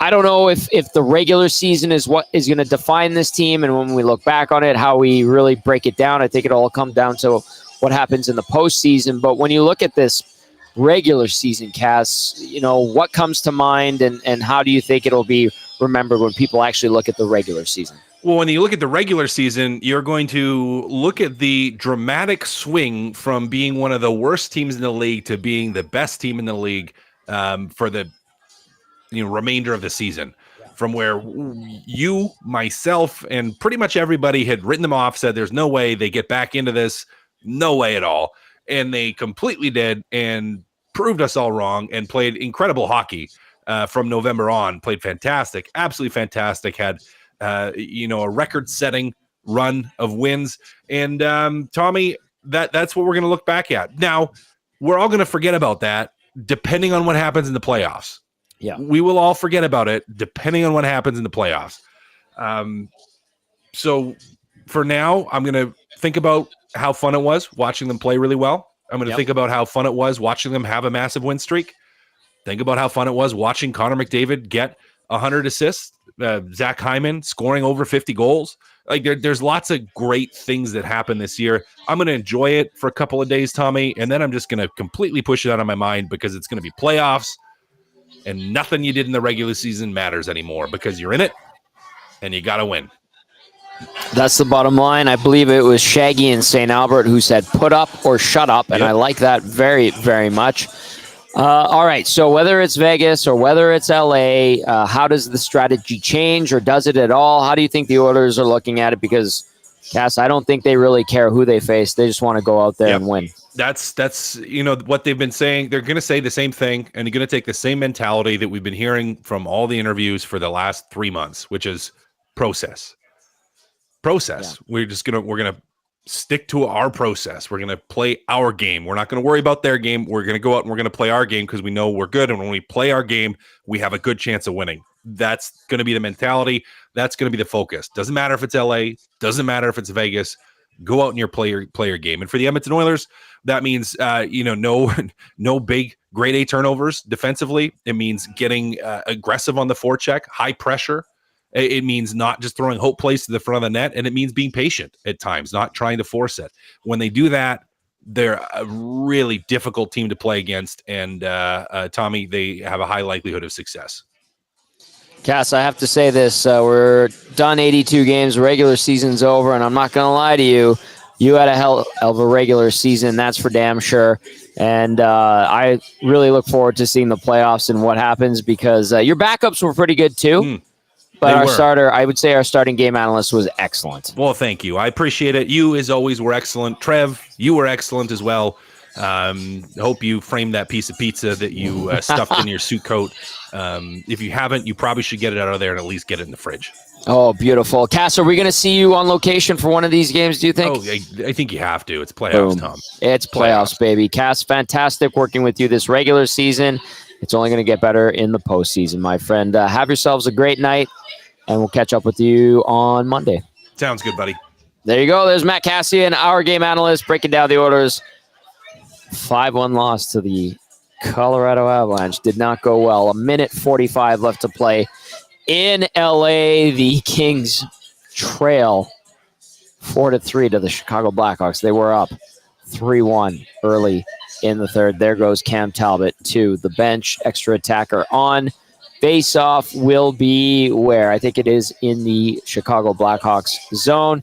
I don't know if the regular season is what is going to define this team, and when we look back on it, how we really break it down. I think it'll all come down to what happens in the postseason. But when you look at this regular season, Cass, what comes to mind, and how do you think it'll be remembered when people actually look at the regular season? Well, when you look at the regular season, you're going to look at the dramatic swing from being one of the worst teams in the league to being the best team in the league for the remainder of the season. From where you, myself, and pretty much everybody had written them off, said there's no way they get back into this, no way at all. And they completely did and proved us all wrong and played incredible hockey from November on. Played fantastic, absolutely fantastic. Had a record-setting run of wins. And Tommy, that's what we're going to look back at. Now, we're all going to forget about that depending on what happens in the playoffs. Yeah, we will all forget about it depending on what happens in the playoffs. So for now, I'm going to think about how fun it was watching them play really well. I'm going to think about how fun it was watching them have a massive win streak. Think about how fun it was watching Connor McDavid get 100 assists, Zach Hyman scoring over 50 goals. Like there's lots of great things that happen this year. I'm going to enjoy it for a couple of days, Tommy, and then I'm just going to completely push it out of my mind because it's going to be playoffs. And nothing you did in the regular season matters anymore because you're in it and you got to win. That's the bottom line. I believe it was Shaggy in St. Albert who said put up or shut up. And I like that very, very much. All right. So whether it's Vegas or whether it's LA, how does the strategy change or does it at all? How do you think the Oilers are looking at it? Because Cass, I don't think they really care who they face. They just want to go out there and win. That's what they've been saying. They're going to say the same thing, and they're going to take the same mentality that we've been hearing from all the interviews for the last 3 months, which is process. Yeah. We're going to stick to our process. We're going to play our game. We're not going to worry about their game. We're going to go out and we're going to play our game because we know we're good, and when we play our game, we have a good chance of winning. That's going to be the mentality. That's going to be the focus. Doesn't matter if it's LA, doesn't matter if it's Vegas. Go out and play your game. And for the Edmonton Oilers, that means no big grade A turnovers defensively. It means getting aggressive on the forecheck, high pressure. It means not just throwing hope plays to the front of the net, and it means being patient at times, not trying to force it. When they do that, they're a really difficult team to play against, and Tommy, they have a high likelihood of success. Cass, I have to say this. We're done 82 games. Regular season's over, and I'm not going to lie to you. You had a hell of a regular season. That's for damn sure. And I really look forward to seeing the playoffs and what happens because your backups were pretty good too. But our starter, I would say our starting game analyst was excellent. Well, thank you. I appreciate it. You, as always, were excellent. Trev, you were excellent as well. Hope you framed that piece of pizza that you stuffed in your suit coat. If you haven't, you probably should get it out of there and at least get it in the fridge. Oh, beautiful. Cass, are we going to see you on location for one of these games, do you think? Oh, I think you have to. It's playoffs, Tom. It's playoffs, baby. Cass, fantastic working with you this regular season. It's only going to get better in the postseason, my friend. Have yourselves a great night, and we'll catch up with you on Monday. Sounds good, buddy. There you go. There's Matt Kassian, our game analyst, breaking down the Oilers. 5-1 loss to the Colorado Avalanche. Did not go well. 1:45 left to play. In LA, the Kings trail 4-3 to the Chicago Blackhawks. They were up 3-1 early in the third. There goes Cam Talbot to the bench. Extra attacker on. Face-off will be where? I think it is in the Chicago Blackhawks zone.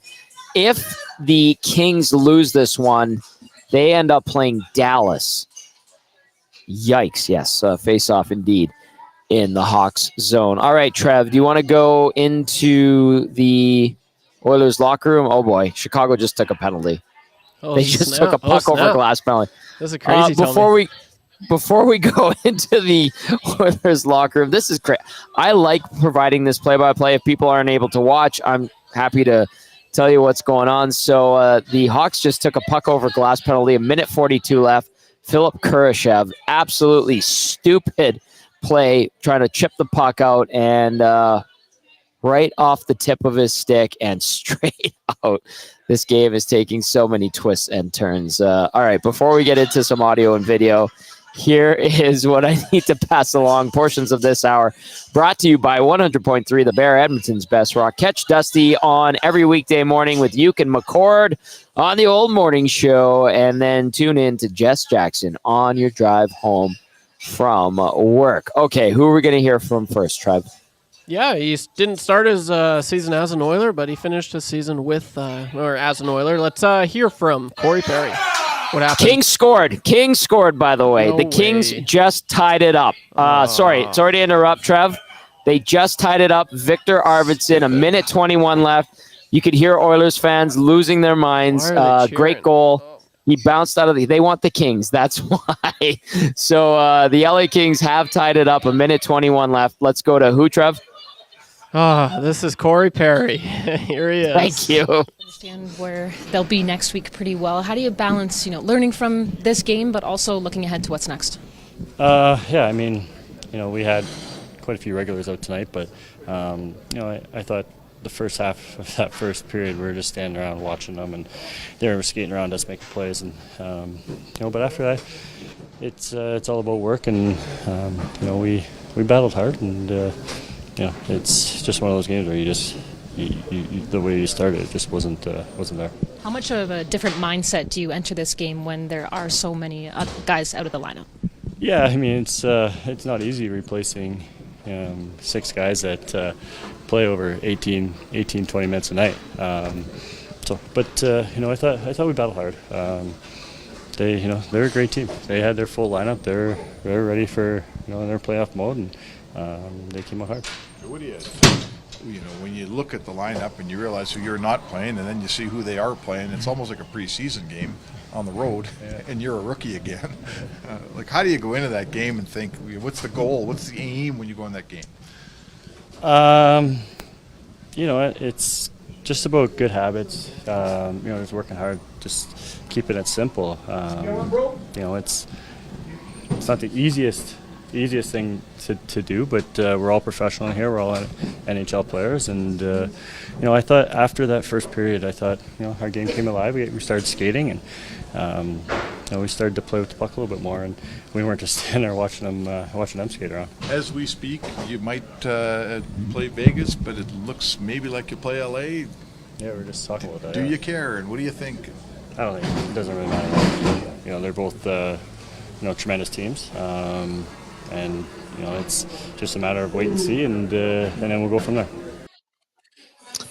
If the Kings lose this one, they end up playing Dallas. Yikes, yes. Face-off indeed in the Hawks zone. All right, Trev, do you want to go into the Oilers locker room? Oh, boy. Chicago just took a penalty. They just took a puck over glass penalty. That's a crazy Before we go into the Oilers locker room, this is great. I like providing this play-by-play. If people aren't able to watch, I'm happy to tell you what's going on. So the Hawks just took a puck over glass penalty, 1:42 left. Philip Kurashev, absolutely stupid play, trying to chip the puck out and right off the tip of his stick and straight out. This game is taking so many twists and turns. All right, before we get into some audio and video, here is what I need to pass along. Portions of this hour brought to you by 100.3 The Bear, Edmonton's best rock. Catch Dusty on every weekday morning with Uke and McCord on the Old Morning Show, and then tune in to Jess Jackson on your drive home from work. Okay, who are we going to hear from first, Trev? Yeah, he didn't start his season as an Oiler, but he finished his season with or as an Oiler. Let's hear from Corey Perry. What happened? Kings scored, by the way. The Kings just tied it up. Sorry to interrupt, Trev. They just tied it up. Victor Arvidsson, 1:21 left. You could hear Oilers fans losing their minds. Great goal. He bounced out of they want the Kings. That's why. So the LA Kings have tied it up. 1:21 left. Let's go to who, Trev? This is Corey Perry. Here he is. Thank you. Understand where they'll be next week pretty well. How do you balance, learning from this game, but also looking ahead to what's next? I mean, we had quite a few regulars out tonight, but I thought the first half of that first period we were just standing around watching them, and they were skating around us making plays, and but after that, it's all about work, and we battled hard, and it's just one of those games where you just the way you started, it just wasn't there. How much of a different mindset do you enter this game when there are so many guys out of the lineup? Yeah, I mean it's not easy replacing 6 guys that play over 18, 20 minutes a night. I thought we battled hard. They're a great team. They had their full lineup. They're ready for their playoff mode, and they came out hard. when you look at the lineup and you realize who you're not playing, and then you see who they are playing, it's almost like a preseason game on the road, and you're a rookie again. Like, how do you go into that game and think, what's the goal? What's the aim when you go in that game? It's just about good habits. Just working hard, just keeping it simple. It's not the easiest thing to do, but we're all professional here. We're all NHL players, and I thought after that first period, our game came alive. We started skating, and we started to play with the puck a little bit more, and we weren't just standing there watching them skate around. As we speak, you might play Vegas, but it looks maybe like you play LA. Yeah, we're just talking about that. Do you care, and what do you think? I don't think it doesn't really matter. They're both tremendous teams, and it's just a matter of wait and see, and then we'll go from there.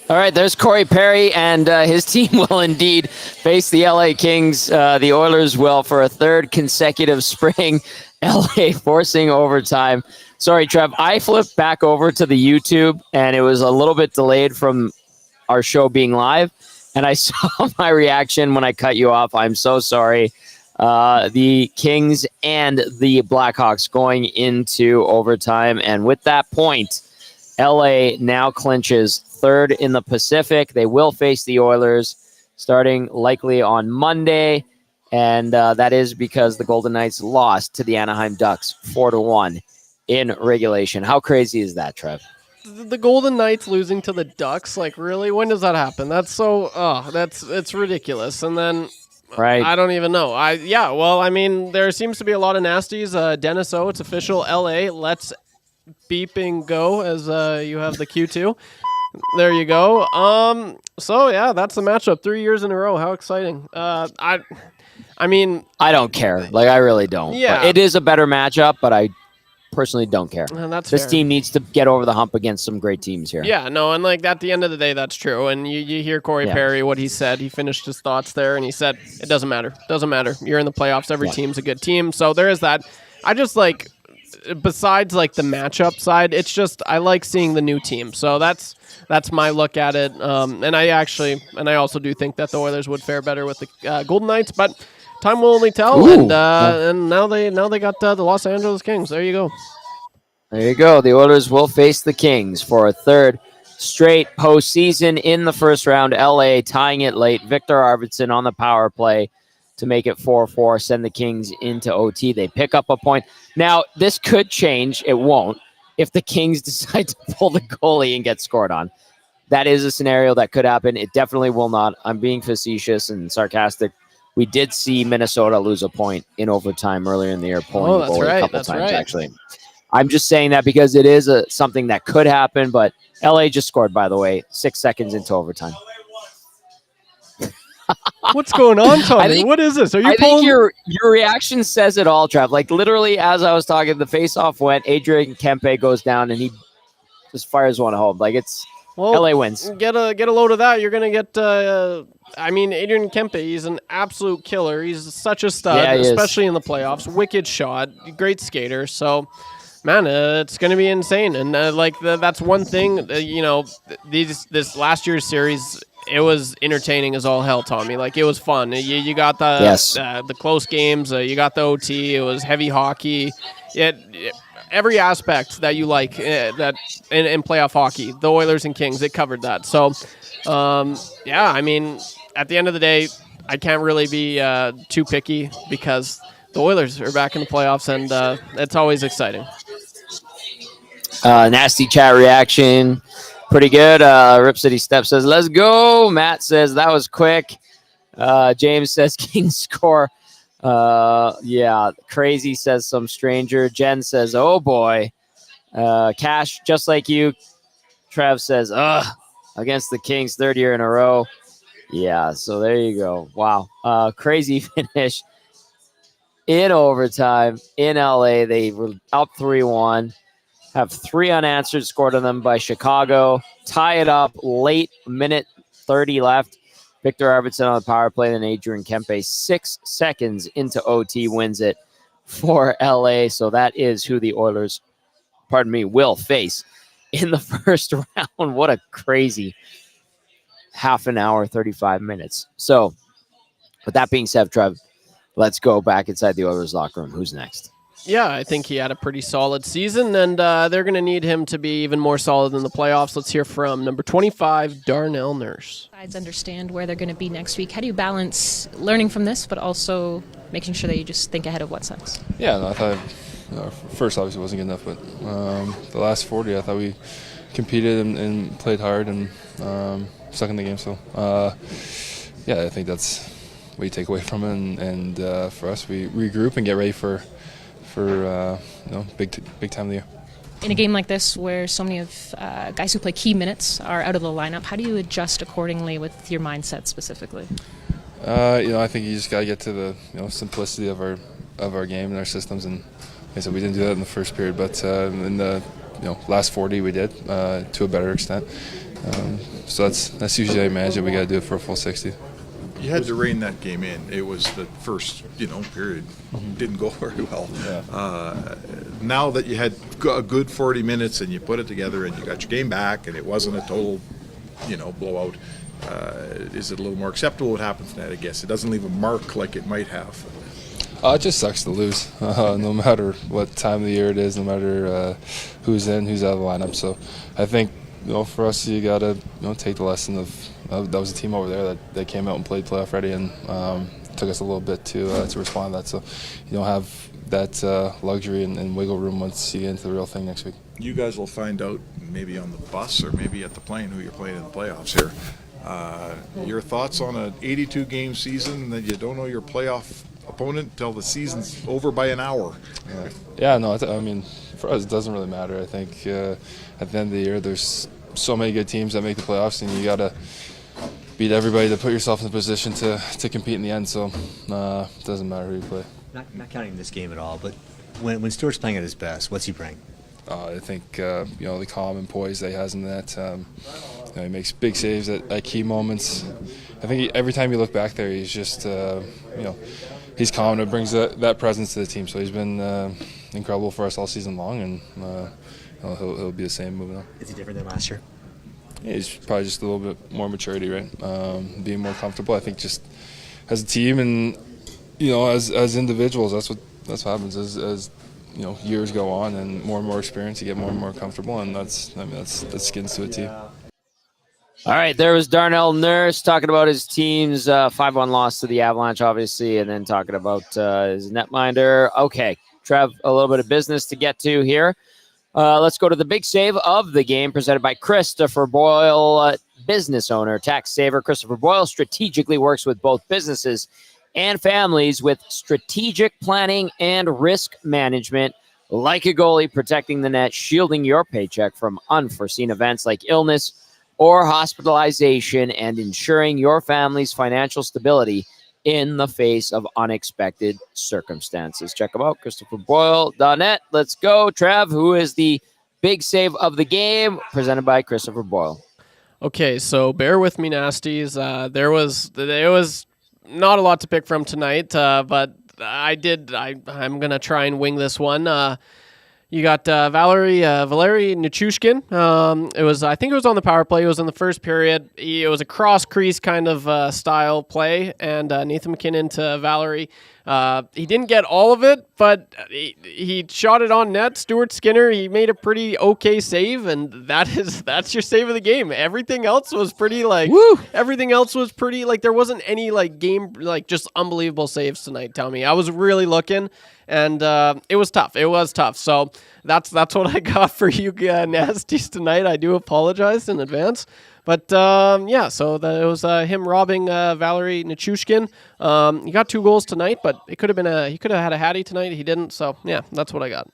All right, there's Corey Perry, and his team will indeed face the LA Kings. The Oilers will for a third consecutive spring. LA forcing overtime. Sorry, Trev, I flipped back over to the YouTube, and it was a little bit delayed from our show being live, and I saw my reaction when I cut you off. I'm so sorry. The Kings and the Blackhawks going into overtime, and with that point, LA now clinches third in the Pacific. They will face the Oilers starting likely on Monday, and that is because the Golden Knights lost to the Anaheim Ducks 4-1 in regulation. How crazy is that, Trev? The Golden Knights losing to the Ducks, like, really? When does that happen? That's so, it's ridiculous. And then, right, I don't even know. There seems to be a lot of nasties. Dennis O, it's official. LA, let's beeping go, as you have the Q2. There you go. So yeah, that's the matchup. 3 years in a row. How exciting. I don't care. Like, I really don't. Yeah. But it is a better matchup, but I personally don't care. And that's this fair. team needs to get over the hump against some great teams here. Yeah, no, and like at the end of the day, that's true. And you hear Corey Perry, what he said. He finished his thoughts there, and he said, it doesn't matter. Doesn't matter. You're in the playoffs. Every team's a good team. So there is that. I just like, besides like the matchup side, it's just I like seeing the new team. So that's my look at it. And I also do think that the Oilers would fare better with the Golden Knights, but time will only tell. Ooh. And now they got the Los Angeles Kings. There you go. There you go. The Oilers will face the Kings for a third straight postseason in the first round. LA tying it late. Victor Arvidsson on the power play to make it 4-4, send the Kings into OT. They pick up a point. Now, this could change. It won't. If the Kings decide to pull the goalie and get scored on. That is a scenario that could happen. It definitely will not. I'm being facetious and sarcastic. We did see Minnesota lose a point in overtime earlier in the year, pulling the goalie a couple times, actually. I'm just saying that because it is something that could happen, but LA just scored, by the way, 6 seconds into overtime. What's going on, Tommy? What is this? Are you think your reaction says it all, Trev. Like, literally, as I was talking, the face-off went, Adrian Kempe goes down, and he just fires one home. Like, LA wins. Get a load of that. You're going to get, Adrian Kempe, he's an absolute killer. He's such a stud, especially in the playoffs. Wicked shot, great skater. So, man, it's going to be insane. And, that's one thing, this last year's series, it was entertaining as all hell, Tommy. Like, it was fun. You got the close games. You got the OT. It was heavy hockey. Every aspect that you like that in playoff hockey, the Oilers and Kings, it covered that. So, at the end of the day, I can't really be too picky because the Oilers are back in the playoffs, and it's always exciting. Nasty chat reaction. Pretty good. Rip City Step says, let's go. Matt says, that was quick. James says, Kings score. Crazy says some stranger. Jen says, oh boy. Cash, just like you. Trev says, against the Kings, third year in a row. Yeah, so there you go. Wow. Crazy finish in overtime in LA. They were up 3-1. Have 3 unanswered scored on them by Chicago. Tie it up late, minute 30 left. Victor Arvidsson on the power play, then Adrian Kempe 6 seconds into OT wins it for LA. So that is who the Oilers, will face in the first round. What a crazy half an hour, 35 minutes. So, with that being said, Trev, let's go back inside the Oilers locker room. Who's next? Yeah, I think he had a pretty solid season, and they're going to need him to be even more solid in the playoffs. Let's hear from number 25, Darnell Nurse. Sides understand where they're going to be next week. How do you balance learning from this, but also making sure that you just think ahead of what sucks? Yeah, no, I thought first obviously wasn't good enough, but the last 40, I thought we competed and played hard and stuck in the game. So, yeah, I think that's what you take away from it. And for us, we regroup and get ready for big time of the year. In a game like this, where so many of guys who play key minutes are out of the lineup, how do you adjust accordingly with your mindset specifically? I think you just got to get to the simplicity of our game and our systems. And like I said, we didn't do that in the first period, but in the last 40 we did to a better extent. So that's usually how you manage it. We got to do it for a full 60. You had to rein that game in. It was the first, period. Didn't go very well. Yeah. Now that you had a good 40 minutes and you put it together and you got your game back and it wasn't a total, blowout, is it a little more acceptable what happens tonight, I guess? It doesn't leave a mark like it might have. It just sucks to lose, no matter what time of the year it is, no matter who's in, who's out of the lineup. So I think, for us, you got to take the lesson of that was a team over there that came out and played playoff ready, and took us a little bit to respond to that. So you don't have that luxury and wiggle room once you get into the real thing next week. You guys will find out maybe on the bus or maybe at the plane who you're playing in the playoffs here. Your thoughts on an 82-game season that you don't know your playoff opponent until the season's over by an hour? Yeah, no, I mean, for us it doesn't really matter. I think at the end of the year there's so many good teams that make the playoffs, and you got to beat everybody to put yourself in a position to compete in the end. So it doesn't matter who you play. Not counting this game at all, but when Stuart's playing at his best, what's he bring? I think the calm and poise that he has in that. He makes big saves at key moments. I think every time you look back there, he's just he's calm and brings that presence to the team. So he's been incredible for us all season long, and he'll be the same moving on. Is he different than last year? Yeah, he's probably just a little bit more maturity, right? Being more comfortable. I think just as a team and as individuals, that's what happens as years go on and more experience, you get more and more comfortable, and that's skins to a team. All right, there was Darnell Nurse talking about his team's 5-1 loss to the Avalanche, obviously, and then talking about his netminder. Okay, Trev, a little bit of business to get to here. Let's go to the big save of the game, presented by Christopher Boyle, business owner, tax saver. Christopher Boyle strategically works with both businesses and families with strategic planning and risk management, like a goalie, protecting the net, shielding your paycheck from unforeseen events like illness or hospitalization, and ensuring your family's financial stability in the face of unexpected circumstances. Check them out, ChristopherBoyle.net. Let's go. Trev, who is the big save of the game, presented by Christopher Boyle? Okay, so bear with me, Nasties. There was not a lot to pick from tonight, but I'm going to try and wing this one. You got Valeri Nichushkin. I think it was on the power play. It was in the first period. It was a cross crease kind of style play, and Nathan McKinnon to Valeri. He didn't get all of it, but he shot it on net. Stuart Skinner, he made a pretty okay save, and that's your save of the game. Everything else was pretty there wasn't any game just unbelievable saves tonight, Tommy. I was really looking, and it was tough. So that's what I got for you nasties tonight. I do apologize in advance. But, so it was him robbing Valeri Nichushkin. He got 2 goals tonight, but he could have had a hattie tonight. He didn't. So, yeah, that's what I got.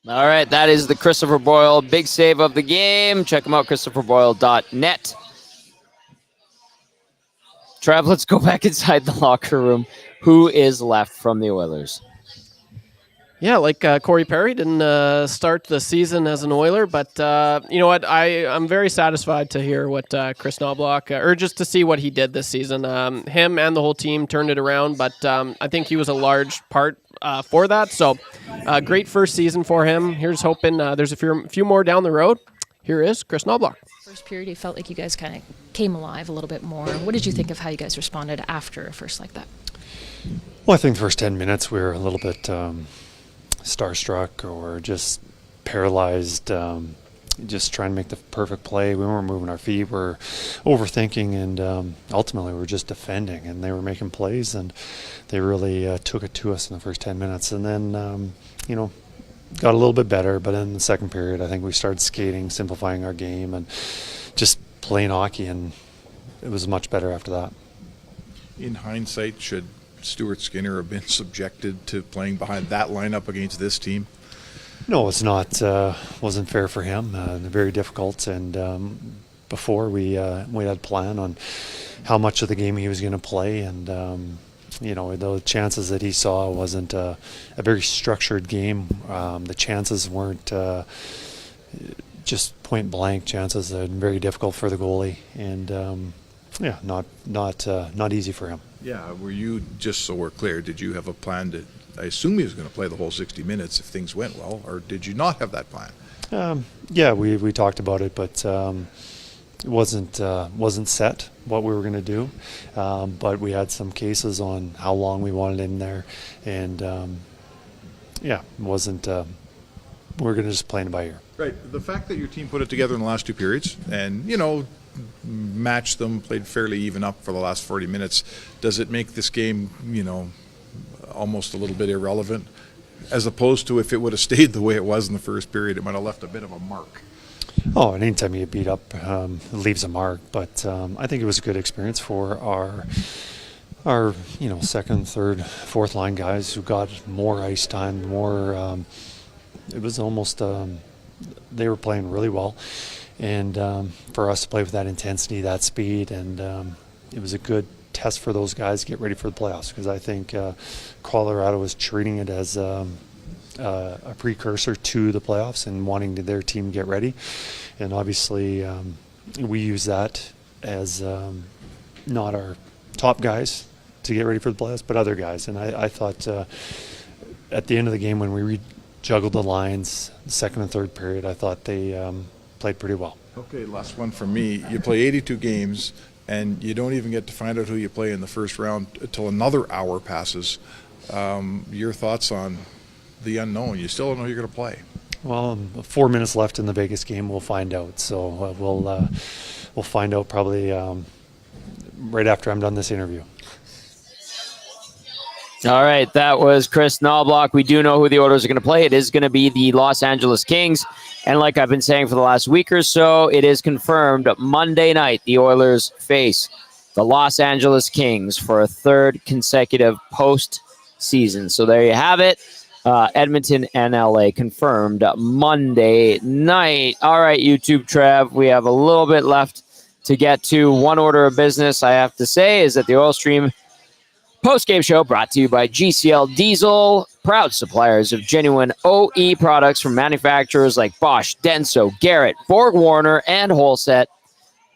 All right, that is the Christopher Boyle big save of the game. Check him out, ChristopherBoyle.net. Trev, let's go back inside the locker room. Who is left from the Oilers? Yeah, Corey Perry didn't start the season as an Oiler, but you know what? I'm very satisfied to hear what Chris Noblock, or just to see what he did this season. Him and the whole team turned it around, but I think he was a large part for that. So great first season for him. Here's hoping there's a few more down the road. Here is Chris Noblock. First period, you felt like you guys kind of came alive a little bit more. What did you think of how you guys responded after a first like that? Well, I think the first 10 minutes we were a little bit starstruck or just paralyzed, just trying to make the perfect play. We weren't moving our feet. We're overthinking, and ultimately we were just defending, and they were making plays, and they really took it to us in the first 10 minutes. And then, got a little bit better, but in the second period, I think we started skating, simplifying our game, and just playing hockey, and it was much better after that. In hindsight, should Stuart Skinner have been subjected to playing behind that lineup against this team? No, it's not. Wasn't fair for him. Very difficult, and before we had a plan on how much of the game he was going to play, and the chances that he saw wasn't a very structured game. The chances weren't just point blank chances. Very difficult for the goalie, and not easy for him. Yeah, were you, just so we're clear, did you have a plan to, I assume he was going to play the whole 60 minutes if things went well, or did you not have that plan? We talked about it, but it wasn't set what we were going to do. But we had some cases on how long we wanted in there, and it wasn't. We're going to just play it by ear. Right. The fact that your team put it together in the last two periods and, matched them, played fairly even up for the last 40 minutes, does it make this game, almost a little bit irrelevant? As opposed to if it would have stayed the way it was in the first period, it might have left a bit of a mark. Oh, and anytime you get beat up, it leaves a mark. But I think it was a good experience for our second, third, fourth line guys who got more ice time, more. It was almost they were playing really well, and for us to play with that intensity, that speed, and it was a good test for those guys to get ready for the playoffs, because I think Colorado was treating it as a precursor to the playoffs and wanting their team to get ready. And obviously we use that as not our top guys to get ready for the playoffs, but other guys. And I thought at the end of the game when we juggled the lines, the second and third period, I thought they played pretty well. Okay, last one from me. You play 82 games, and you don't even get to find out who you play in the first round until another hour passes. Your thoughts on the unknown? You still don't know who you're going to play. Well, 4 minutes left in the Vegas game. We'll find out. So we'll find out probably right after I'm done this interview. All right, that was Chris Noblock. We do know who the Oilers are going to play. It is going to be the Los Angeles Kings. And like I've been saying for the last week or so, it is confirmed Monday night the Oilers face the Los Angeles Kings for a third consecutive postseason. So there you have it. Edmonton and LA confirmed Monday night. All right, YouTube Trev, we have a little bit left to get to. One order of business I have to say is that the Oil Stream Postgame show brought to you by GCL Diesel, proud suppliers of genuine OE products from manufacturers like Bosch, Denso, Garrett, Borg Warner, and Holset.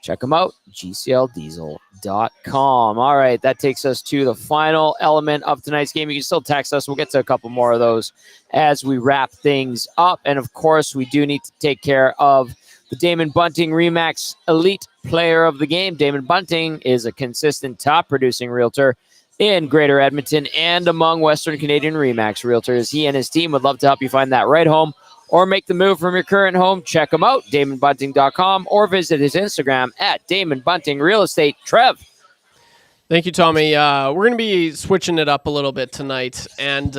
Check them out, GCLDiesel.com. All right, that takes us to the final element of tonight's game. You can still text us. We'll get to a couple more of those as we wrap things up. And, of course, we do need to take care of the Damon Bunting Remax Elite Player of the Game. Damon Bunting is a consistent top-producing realtor in Greater Edmonton and among Western Canadian Remax realtors. He and his team would love to help you find that right home or make the move from your current home. Check him out, DamonBunting.com, or visit his Instagram at Damon Bunting Real Estate. Trev. Thank you, Tommy. We're going to be switching it up a little bit tonight, and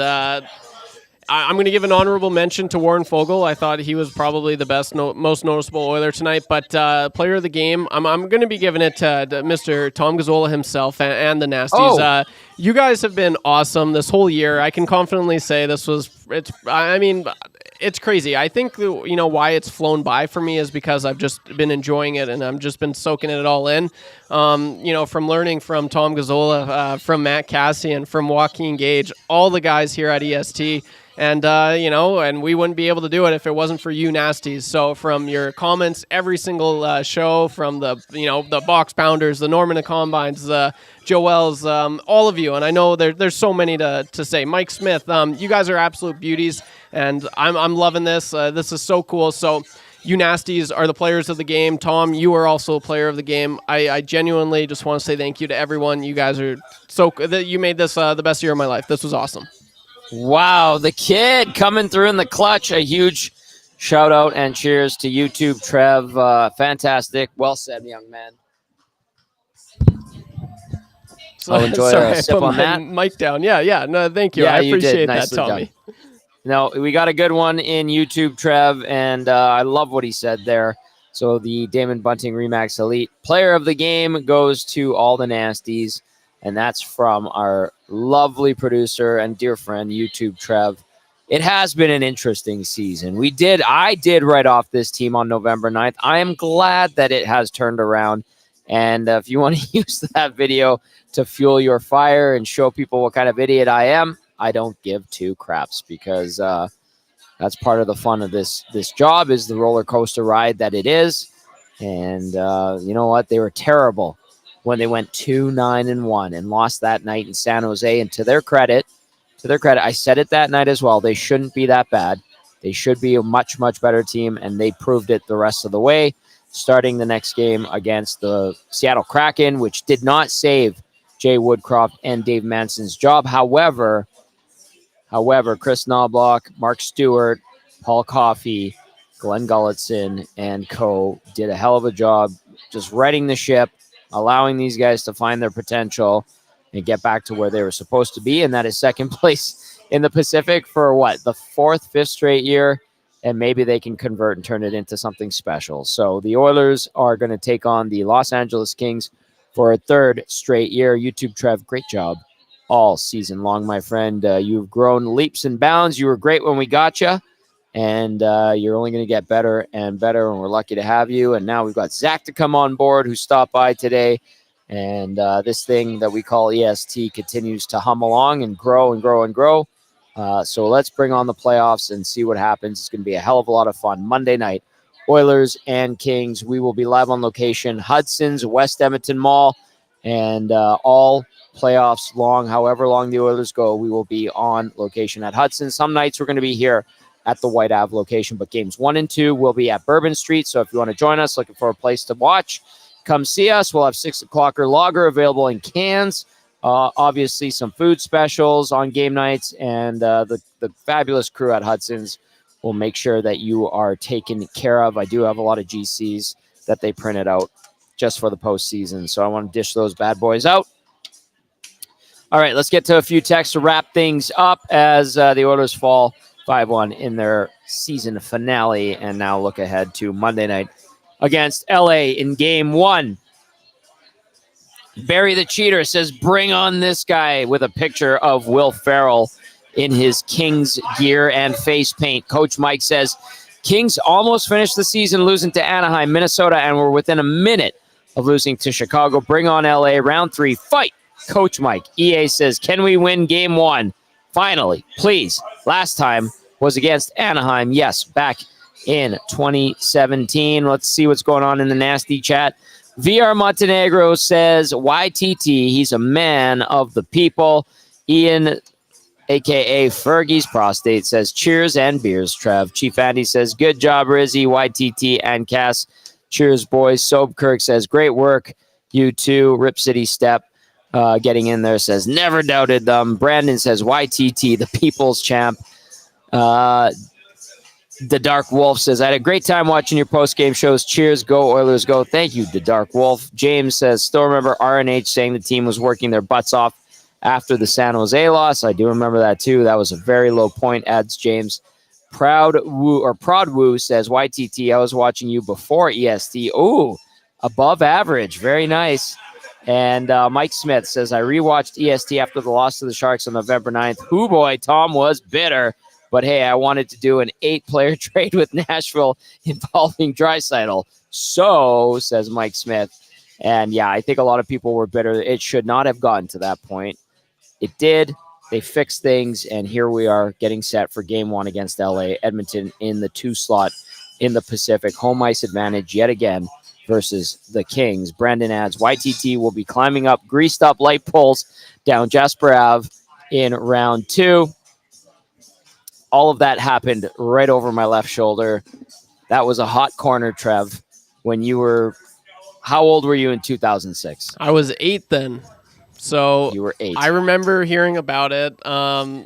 I'm going to give an honorable mention to Warren Fogle. I thought he was probably the best, most noticeable Oiler tonight. But player of the game, I'm going to be giving it to Mr. Tom Gazzola himself and the Nasties. Oh. You guys have been awesome this whole year. I can confidently say it's crazy. I think why it's flown by for me is because I've just been enjoying it and I've just been soaking it all in. From learning from Tom Gazzola, from Matt Cassian, from Joaquin Gage, all the guys here at EST. And, and we wouldn't be able to do it if it wasn't for you Nasties. So from your comments every single show, from the Box Pounders, the Norman Combines, the Joels, all of you. And I know there's so many to say. Mike Smith, you guys are absolute beauties. And I'm loving this. This is so cool. So, you nasties are the players of the game. Tom, you are also a player of the game. I genuinely just want to say thank you to everyone. You guys are you made this the best year of my life. This was awesome. Wow, the kid coming through in the clutch. A huge shout out and cheers to YouTube Trev. Fantastic. Well said, young man. I'll enjoy a sip on that. Mic down. Yeah. No, thank you. Yeah, I you did. appreciate that, Nicely Tommy. done. No, we got a good one in YouTube Trev, and I love what he said there. So the Damon Bunting Remax Elite Player of the Game goes to all the nasties, and that's from our lovely producer and dear friend, YouTube Trev. It has been an interesting season. I did write off this team on November 9th. I am glad that it has turned around. And if you want to use that video to fuel your fire and show people what kind of idiot I am, I don't give two craps, because that's part of the fun of this job, is the roller coaster ride that it is. And you know what? They were terrible when they went 2-9-1 and lost that night in San Jose. And to their credit, I said it that night as well. They shouldn't be that bad. They should be a much, much better team, and they proved it the rest of the way, starting the next game against the Seattle Kraken, which did not save Jay Woodcroft and Dave Manson's job. However, Chris Noblock, Mark Stewart, Paul Coffey, Glenn Gulletson, and co. did a hell of a job just righting the ship, allowing these guys to find their potential and get back to where they were supposed to be, and that is second place in the Pacific for the fifth straight year, and maybe they can convert and turn it into something special. So the Oilers are going to take on the Los Angeles Kings for a third straight year. YouTube Trev, great job all season long, my friend. You've grown leaps and bounds. You were great when we got you, and you're only going to get better and better, and we're lucky to have you. And now we've got Zach to come on board, who stopped by today. And this thing that we call EST continues to hum along and grow and grow and grow. So let's bring on the playoffs and see what happens. It's going to be a hell of a lot of fun. Monday night, Oilers and Kings. We will be live on location, Hudson's West Edmonton Mall, and all playoffs long, however long the Oilers go, we will be on location at Hudson. Some nights we're going to be here at the White Ave location, but games 1 and 2 will be at Bourbon Street. So if you want to join us, looking for a place to watch, come see us. We'll have 6 o'clocker lager available in cans. Obviously, some food specials on game nights, and the fabulous crew at Hudson's will make sure that you are taken care of. I do have a lot of GCs that they printed out just for the postseason, so I want to dish those bad boys out. All right, let's get to a few texts to wrap things up as the Oilers fall 5-1 in their season finale, and now look ahead to Monday night against LA in game 1. Barry the Cheater says, bring on this guy, with a picture of Will Ferrell in his Kings gear and face paint. Coach Mike says, Kings almost finished the season losing to Anaheim, Minnesota, and we're within a minute of losing to Chicago. Bring on LA, round 3, fight. Coach Mike. EA says, can we win game 1? Finally, please. Last time was against Anaheim. Yes, back in 2017. Let's see what's going on in the nasty chat. VR Montenegro says, YTT, he's a man of the people. Ian, a.k.a. Fergie's Prostate, says, cheers and beers, Trev. Chief Andy says, good job, Rizzy, YTT, and Cass. Cheers, boys. Sobkirk says, great work. You too. Rip City Step getting in there says, never doubted them. Brandon says, YTT, the people's champ. The Dark Wolf says, I had a great time watching your post-game shows. Cheers, go Oilers, go. Thank you, The Dark Wolf. James says, still remember RNH saying the team was working their butts off after the San Jose loss. I do remember that too. That was a very low point, adds James. Proud Woo says, YTT, I was watching you before EST. Ooh, above average. Very nice. And Mike Smith says, I rewatched EST after the loss to the Sharks on November 9th. Hoo boy, Tom was bitter. But hey, I wanted to do an 8-player trade with Nashville involving Draisaitl. So, says Mike Smith. And yeah, I think a lot of people were bitter. It should not have gotten to that point. It did. They fixed things, and here we are getting set for game 1 against LA. Edmonton in the 2 slot in the Pacific. Home ice advantage yet again versus the Kings. Brandon adds, YTT will be climbing up greased up light poles down Jasper Ave in round 2. All of that happened right over my left shoulder. that was a hot corner, Trev, when you were, how old were you in 2006? I was 8 then. So you were 8. I remember hearing about it. My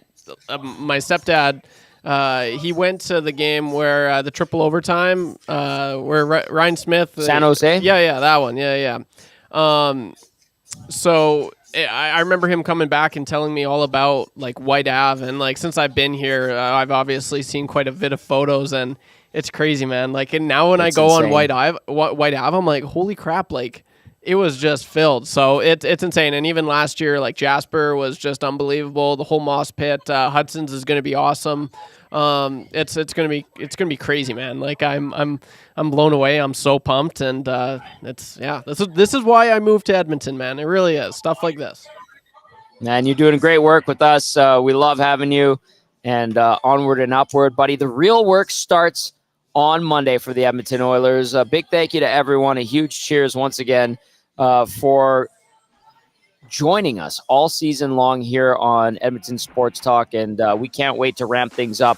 stepdad, he went to the game where the triple overtime, where Ryan Smith, San Jose. Yeah, that one. Yeah. So I remember him coming back and telling me all about like White Ave, and like since I've been here, I've obviously seen quite a bit of photos, and it's crazy, man. Like, and now when I go on White Ave, I'm like, holy crap! Like, it was just filled. So it's insane. And even last year, like Jasper was just unbelievable. The whole Moss Pit, Hudson's is going to be awesome. It's gonna be crazy, man. Like I'm blown away. I'm so pumped, and this is why I moved to Edmonton, man. It really is stuff like this. Man, you're doing great work with us. We love having you, and onward and upward, buddy. The real work starts on Monday for the Edmonton Oilers. A big thank you to everyone. A huge cheers once again for joining us all season long here on Edmonton Sports Talk, and we can't wait to ramp things up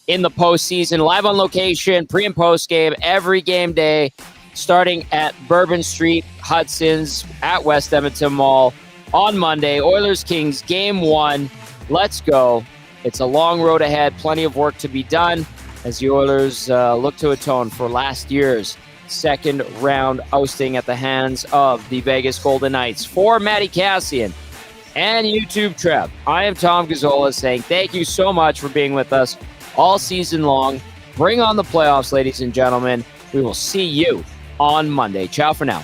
in the postseason. Live on location, pre and post game, every game day, starting at Bourbon Street, Hudson's at West Edmonton Mall on Monday. Oilers Kings Game 1. Let's go. It's a long road ahead, plenty of work to be done as the Oilers look to atone for last year's second round ousting at the hands of the Vegas Golden Knights. For Matt Cassian and YouTube Trev, I am Tom Gazzola saying thank you so much for being with us all season long. Bring on the playoffs, ladies and gentlemen. We will see you on Monday. Ciao for now.